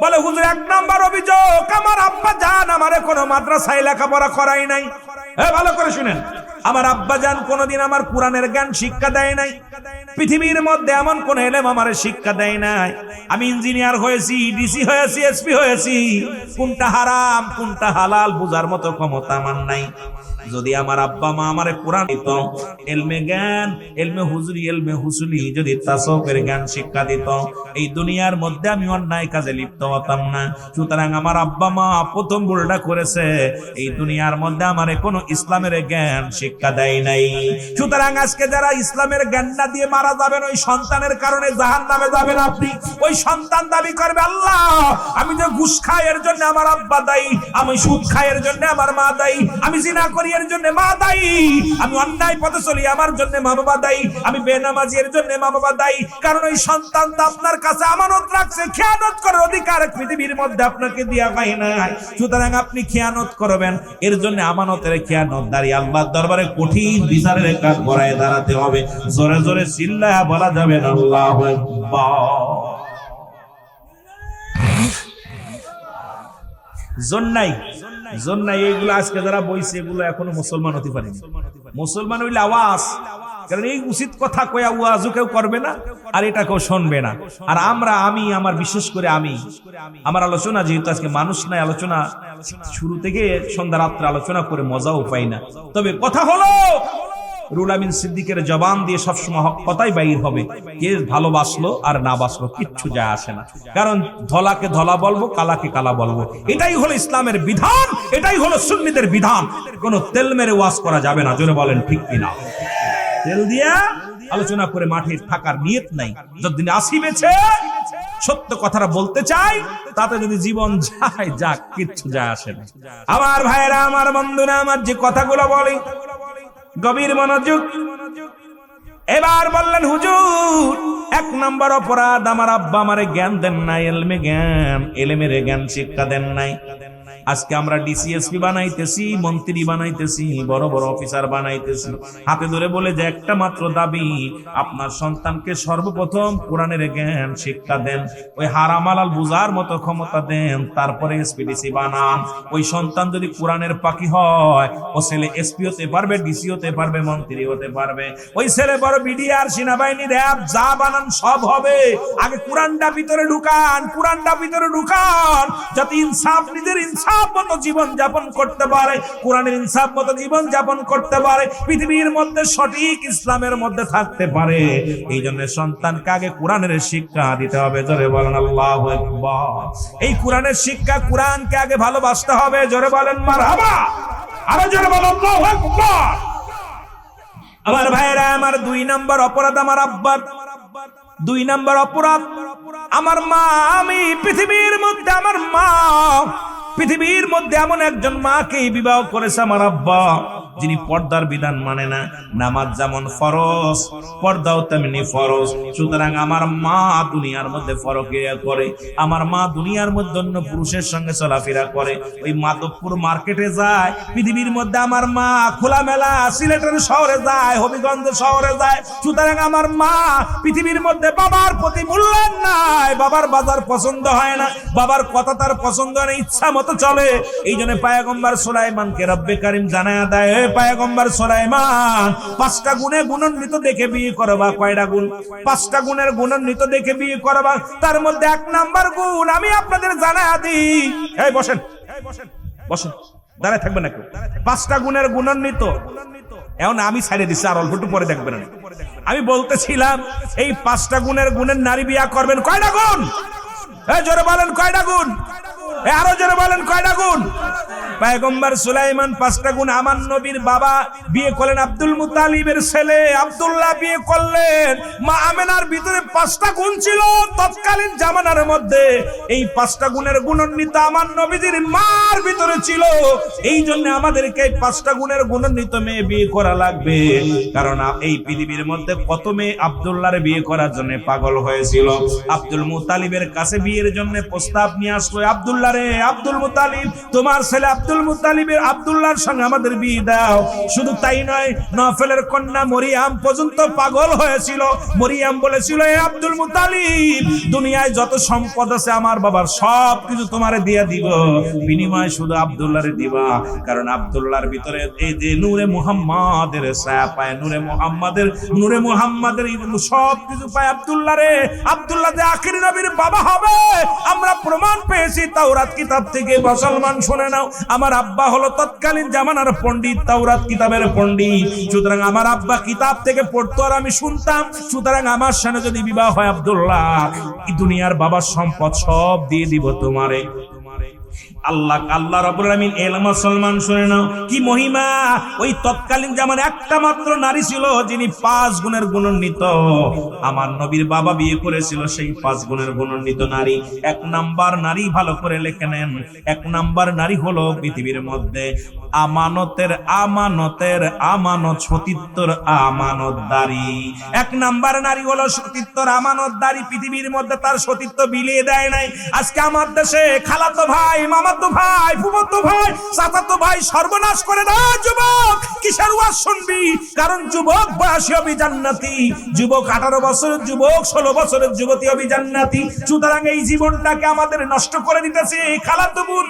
Speaker 1: বলে, হুজুর 1 নাম্বার অভিযোগ, আমার আব্বা জান আমারে কোনো মাদ্রাসায় লেখাপড়া করাই নাই। ভালো করে শুনেন, আমার আব্বাজান কোনোদিন আমার কোরআনের জ্ঞান শিক্ষা দেয় নাই, পৃথিবীর মধ্যে এমন কোন এলেম আমার শিক্ষা দেয় নাই। আমি ইঞ্জিনিয়ার হয়েছি, ডিসি হয়েছি, এসপি হয়েছি, কোনটা হারাম কোনটা হালাল বোঝার মতো ক্ষমতা আমার নাই। যদি আমার আব্বা মা আমারে কোরআন দিত, ইলমে জ্ঞান, ইলমে হুজুরি, ইলমে হুসুলি যদি তাসাউফের জ্ঞান শিক্ষা দিত, এই দুনিয়ার মধ্যে আমি অন্যায় কাজে লিপ্ত হতাম না। সুতরাং আমার আব্বা মা প্রথম ভুলটা করেছে, এই দুনিয়ার মধ্যে আমারে কোনো ইসলামের জ্ঞান শিক্ষা দেয় নাই। সুতরাং আজকে যারা ইসলামের জ্ঞান না দিয়ে মারা যাবেন, ওই সন্তানের কারণে জাহান্নামে যাবেন আপনি। ওই সন্তান দাবি করবে, আল্লাহ আমি যে ঘুষ খাই এর জন্য আমার আব্বা দায়ী, আমি সুদ খাই এর জন্য আমার মা দায়ী, আমি জিনা করি এর জন্য মা দায়ী, আমি অন্যায় পথে চলি আমার জন্য মা বাবা দায়ী, আমি বেনামাজি এর জন্য মা বাবা দায়ী। কারণ ওই সন্তান তো আপনার কাছে আমানত রাখছে, খেয়ানত করার অধিকার পৃথিবীর মধ্যে আপনাকে দেয়া হয় নাই। সুতরাং আপনি খেয়ানত করবেন, এর জন্য আমানতের খেয়ানতদারি আল্লাহর দরবারে কঠিন বিচারের কাজ করায় দাঁড়াতে হবে। জোরে জোরে চিল্লায়া বলা যাবে না আল্লাহু আকবার। জন্নাই এইগুলো আজকে যারা বইছে এগুলো এখনো মুসলমান হতে পারেনি। মুসলমান হইলে আওয়াজ, কারণ এই উচিত কথা কয়া ওয়াজও কেউ করবে না, আর এটা কেউ শুনবে না। আর আমি আমার বিশেষ করে আমার আলোচনা, যেহেতু আজকে মানুষ নাই, আলোচনা শুরু থেকে সন্ধ্যা রাত্রে আলোচনা করে মজাও পাই না। তবে কথা হলো রুহুল আমিন সিদ্দিকের জবান দিয়ে সবসময় হক কথাই বাইর হবে। কে ভালোবাসলো আর না বাসলো কিচ্ছু যায় আসে না, কারণ ধলাকে ধলা বলবো, কালাকে কালা বলবো। এটাই হলো ইসলামের বিধান, এটাই হলো সুন্নিদের বিধান। কোনো তেল মেরে ওয়াজ করা যাবে না, জোরে বলেন ঠিক কিনা? তেল দিয়া আলোচনা করে মাঠে থাকার নিয়ত নাই। যতদিন আসিবেছে সত্য কথাটা বলতে চাই, তাতে যদি জীবন যায় যাক, কিচ্ছু যায় আসে না। আমার ভাইরা, আমার বন্ধুরা, আমার যে কথাগুলো বলি গভীর মনোযোগ। এবার বললেন, হুজুর এক নম্বর অপরাধ, আমার আব্বা আমারে জ্ঞান দেন নাই, এলেমের জ্ঞান শিক্ষা দেন নাই। আজকে আমরা ডিসিএসপি বানাইতেছি, মন্ত্রী বানাইতেছি, বড় বড় অফিসার বানাইতেছি, হাতে ধরে বলে যে একটা মাত্র দাবি, আপনার সন্তানকে সর্বপ্রথম কোরআনের জ্ঞান শিক্ষা দেন, ওই হারাম হালাল বুঝার মতো ক্ষমতা দেন, তারপরে এসপিডিসি বানান। ওই সন্তান যদি কোরআনের পাখি হয়, ও ছেলে এসপি হতে পারবে, ডিসি হতে পারবে, মন্ত্রী হতে পারবে। ওই ছেলে বড় বিডিআর, সেনাবাহিনী, র‍্যাব যা বানান সব হবে। আগে কোরআনটা ভিতরে ঢুকান, কোরআনটা ভিতরে ঢুকান, যাতে ইনসাফ, নিজের ইনসাফ মতো জীবন যাপন করতে পারে, কোরআনের ইনসাফ মতো জীবন যাপন করতে পারে, পৃথিবীর মধ্যে সঠিক ইসলামের মধ্যে থাকতে পারে। এই জন্য সন্তানকে আগে কোরআনের শিক্ষা দিতে হবে। জোরে বলেন আল্লাহু আকবার। এই কোরআনের শিক্ষা, কোরআনকে আগে ভালোবাসতে হবে। জোরে বলেন মারহাবা। আরো জোরে বলেন আল্লাহু আকবার। আমার ভাইরা, আমার দুই নম্বর অপরাধ আমার আব্বার, দুই নম্বর অপরাধ আমার মা। আমি পৃথিবীর মধ্যে আমার মা, পৃথিবীর মধ্যে এমন একজন মাকে বিবাহ করেছে আমার আব্বা, যিনি পর্দার বিধান মানে না। নামাজ যেমন ফরজ, পর্দাও তেমনি ফরজ। সুতরাং আমার মা দুনিয়ার মধ্যে ফরকিয়া করে, আমার মা দুনিয়ার মধ্যে অন্য পুরুষের সঙ্গে চলাফেরা করে। ওই মাধবপুর মার্কেটে যায়, পৃথিবীর মধ্যে আমার মা খোলামেলা সিলেটের শহরে যায়, হবিগঞ্জ শহরে যায়। সুতরাং আমার মা পৃথিবীর মধ্যে বাবার প্রতি মূল্যায়ন নাই, বাবার বাজার পছন্দ হয় না, বাবার কথা তার পছন্দ হয় না, ইচ্ছা মতো চলে। এই জন্য পয়গম্বর সুলাইমানকে রব্বে কারীম জানায়া দেয়, পয়গম্বর সুলাইমান, 5টা গুণে গুণান্বিত দেখে বিয়ে করবা। কয়টা গুণ? 5টা গুণের গুণান্বিত দেখে বিয়ে করবা। তার মধ্যে 1 নাম্বার গুণ আমি আপনাদের জানায়া দিই। এই বসেন, বসেন, দাঁড়ায় থাকবেন না কেউ। 5টা গুণের গুণান্বিত, এখন আমি ছাড়িয়ে দিচ্ছি, আর অল্প একটু পরে দেখবেন। আমি বলতেছিলাম এই 5টা গুণের নারী বিয়া করবেন। কয়টা গুণ? জোরে বলেন কয়টা গুণ? আরো জোরে বলেন কয়টা গুণ? পয়গম্বর সুলাইমান 5টা গুণ। আমার নবীর বাবা বিয়ে করলেন আব্দুল মুত্তালিবের ছেলে আব্দুল্লাহ, বিয়ে করলেন মা আমেনার ভিতরে 5টা গুণ ছিল তৎকালীন জামানার মধ্যে। এই 5টা গুণের গুণান্বিত আমার নবীজির মার ভিতরে ছিল। এই জন্য আমাদেরকে এই 5টা গুণের গুণান্বিত মেয়ে বিয়ে করা লাগবে, কারণ এই পৃথিবীর মধ্যে কত মেয়ে আব্দুল্লাহর বিয়ে করার জন্য পাগল হয়েছিল। আব্দুল মুত্তালিবের কাছে বিয়ের জন্য প্রস্তাব নিয়ে আসলো, আব্দুল্লাহর রে আব্দুল মুত্তালিব, তোমার ছেলে আব্দুল মুত্তালিবের আব্দুল্লাহর সঙ্গে আমাদের বিয়ে দাও। শুধু তাই নয়, নফলের কন্যা মরিয়াম পর্যন্ত পাগল হয়েছিল। মরিয়াম বলেছিল, এ আব্দুল মুত্তালিব, দুনিয়ায় যত সম্পদ আছে আমার বাবার সব কিছু তোমারে দিয়ে দিব, বিনিময়ে শুধু আব্দুল্লাহরে দিবা। কারণ আব্দুল্লাহর ভিতরে এই যে নূরে মুহাম্মাদের ছায়া পায়, নূরে মুহাম্মাদের সব কিছু পায় আব্দুল্লাহরে। আব্দুল্লাহ যে আখির নবীর বাবা হবে আমরা প্রমাণ পেয়েছি তাওরাত কিতাব থেকে। মুসলমান শুনে নাও, আমার আব্বা হলো তৎকালীন জামানার পণ্ডিত, তাওরাত কিতাবের পণ্ডিত। সুতরাং আমার আব্বা কিতাব থেকে পড়তো আর আমি শুনতাম। সুতরাং আমার সামনে যদি বিবাহ হয় আব্দুল্লাহ, এই দুনিয়ার বাবার সম্পদ সব দিয়ে দিব তোমারে। আল্লাহ রাব্বুল আলামিন এল মুসলমান শুনে নাও কি মহিমা। ওই তৎকালীন জামানে একটা মাত্র নারী ছিল যিনি 5 গুণের গুণান্বিত। আমার নবীর বাবা বিয়ে করেছিল সেই 5 গুণের গুণান্বিত নারী। 1 নাম্বার নারী, ভালো করে লিখে নেন, 1 নাম্বার নারী হলো পৃথিবীর মধ্যে আমানত সতীত্বর আমানতদারি। 1 নাম্বার নারী হলো সতীত্বর আমানতদারি। পৃথিবীর মধ্যে তার সতীত্ব বিলিয়ে দেয় নাই। আজকে আমার দেশে খালাতো ভাই, মামাতো ভাই, ফুফাতো ভাই, চাচাতো ভাই সর্বনাশ করে না। যুবক কিসের ওয়াজ শুনবি? কারণ যুবক বয়সী হবে জান্নাতি, যুবক 18 বছরের যুবক, 16 বছরের যুবতী হবে জান্নাতি। সুতরাং এই জীবনটাকে আমাদের নষ্ট করে দিতেছে খালাতো বোন,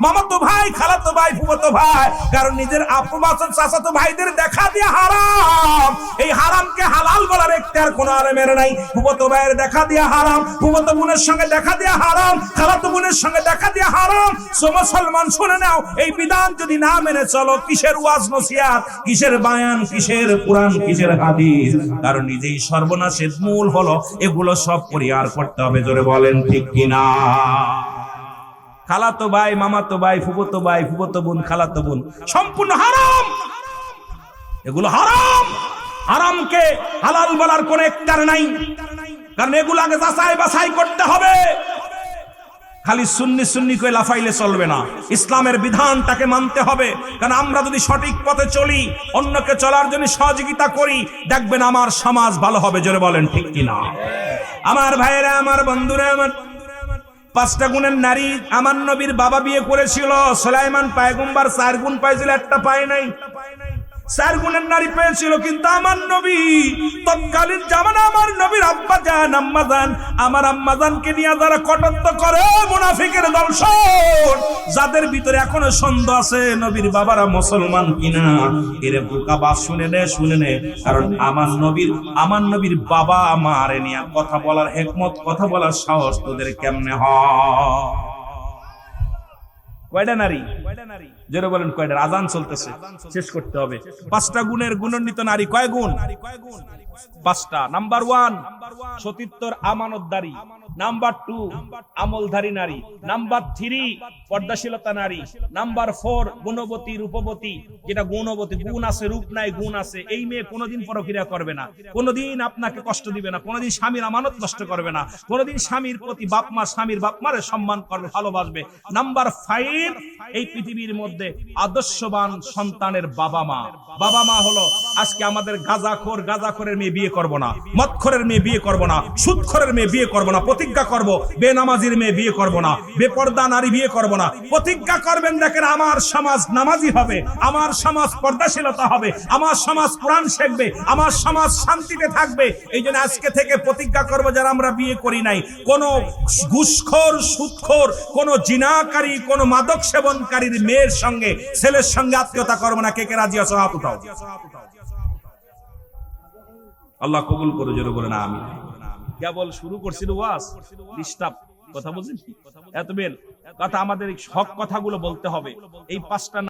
Speaker 1: মামাতো ভাই, খালাতো ভাই, ফুফাতো ভাই। কারণ নিজের আপন চাচাতো ভাইদের দেখা দিয়ে হারাম। এই হারামকে হালাল বলার এখতিয়ার কোন আলেমের নাই। ফুফাতো ভাইয়ের দেখা দিয়ে হারাম, ফুফাতো বোনের সঙ্গে দেখা দিয়ে হারাম, খালাতো বোনের সঙ্গে দেখা দিয়ে হারাম। মুসলমান শুনে নাও, এই বিধান যদি না মেনে চলো, কিসের ওয়াজ নসিহত, কিসের বায়ান, কিসের কোরআন, কিসের হাদিস? কারণ নিজেই সর্বনাশের মূল হলো এগুলো সব পরিহার করতে হবে। জোরে বলেন ঠিক কিনা? খালাতো ভাই, মামাতো ভাই, ফুফাতো ভাই, ফুফাতো বোন, খালাতো বোন সম্পূর্ণ হারাম। এগুলো হারাম। হারামকে হালাল বলার কোন এখতিয়ার নাই। কারণ এগুলো আগে যাচাই বাছাই করতে হবে। খালি সুন্নি করে লাফাইলে চলবে না, ইসলামের বিধানটাকে মানতে হবে। কারণ আমরা যদি সঠিক পথে চলি, অন্যকে চলার জন্য সহযোগিতা করি, দেখবেন আমার সমাজ ভালো হবে। জোরে বলেন ঠিক কিনা? আমার ভাইয়েরা, আমার বন্ধুরা, আমার 5টা গুণের নারী আমার নবীর বাবা বিয়ে করেছিল। সুলাইমান পয়গম্বর 4 গুণ পাইছিল, একটা পায় নাই। 4 গুণের নারী পেয়েছিল, কিন্তু আমার নবী তৎকালীন জামানা আমার নবীর আব্বা জান, আম্মা জান, আমার আম্মা জানকে নিয়ে যারা কটাক্ষ করে মুনাফিকের দর্শন, যাদের ভিতরে এখনো সন্দেহ আছে নবীর বাবারা মুসলমান কিনা, এরে বোকা বাপ শুনে নে। কারণ আমার নবীর বাবা মারে নিয়ে কথা বলার হিকমত, কথা বলার সাহস তোদের কেমনে হয়? কয়টা নারী? জোরে বলেন কয়টা? আজান চলতেছে, শেষ করতে হবে। 5টা গুণের গুণান্বিত নারী। কয় গুণ? 5টা। নাম্বার 1 সতীত্বর আমানতদারি। নাম্বার 2 আমলধারী নারী। নাম্বার 3 পর্দাশীলতা নারী। নাম্বার 4 গুণবতী, রূপবতী। যেটা গুণবতী, গুণ আছে, রূপ নাই, গুণ আছে। এই মেয়ে কোনোদিন পরক্রিয়া করবে না, কোনোদিন আপনাকে কষ্ট দিবে না, কোনোদিন স্বামীর আমানত নষ্ট করবে না, কোনোদিন স্বামীর প্রতি স্বামীর বাপ মারে সম্মান করবে, ভালোবাসবে। নাম্বার 5 এই পৃথিবীর মধ্যে আদর্শবান সন্তানের বাবা মা হলো আজকে আমাদের গাঁজাখোরের মেয়ে বিয়ে করব না, মদখোরের মেয়ে বিয়ে করব না, সুদখোরের মেয়ে বিয়ে করব না, প্রতিজ্ঞা করব বেনামাজির মেয়ে বিয়ে করব না, বেপর্দা নারী বিয়ে করব না। প্রতিজ্ঞা করবেন, দেখেন আমার সমাজ নামাজি হবে, আমার সমাজ পর্দাশীলতা হবে, আমার সমাজ কোরআন শিখবে, আমার সমাজ শান্তিতে থাকবে। এই জন্য আজকে থেকে প্রতিজ্ঞা করব, যারা আমরা বিয়ে করি নাই, কোন ঘুষখোর, সুদখোর, কোন জিনাকারী, কোন মাদক সেবনকারীর মেয়ের সঙ্গে, ছেলের সঙ্গে আত্মীয়তা করব না। কে কে রাজি আছো? হাত উঠাও। আল্লাহ কবুল করে। জোরে বলেন আমিন। কেবল শুরু করছিল ওয়াজ, ডিস্টার্ব কথা বলছেন, এত বেল কথা, আমাদের হক কথাগুলো বলতে হবে। এই 5টা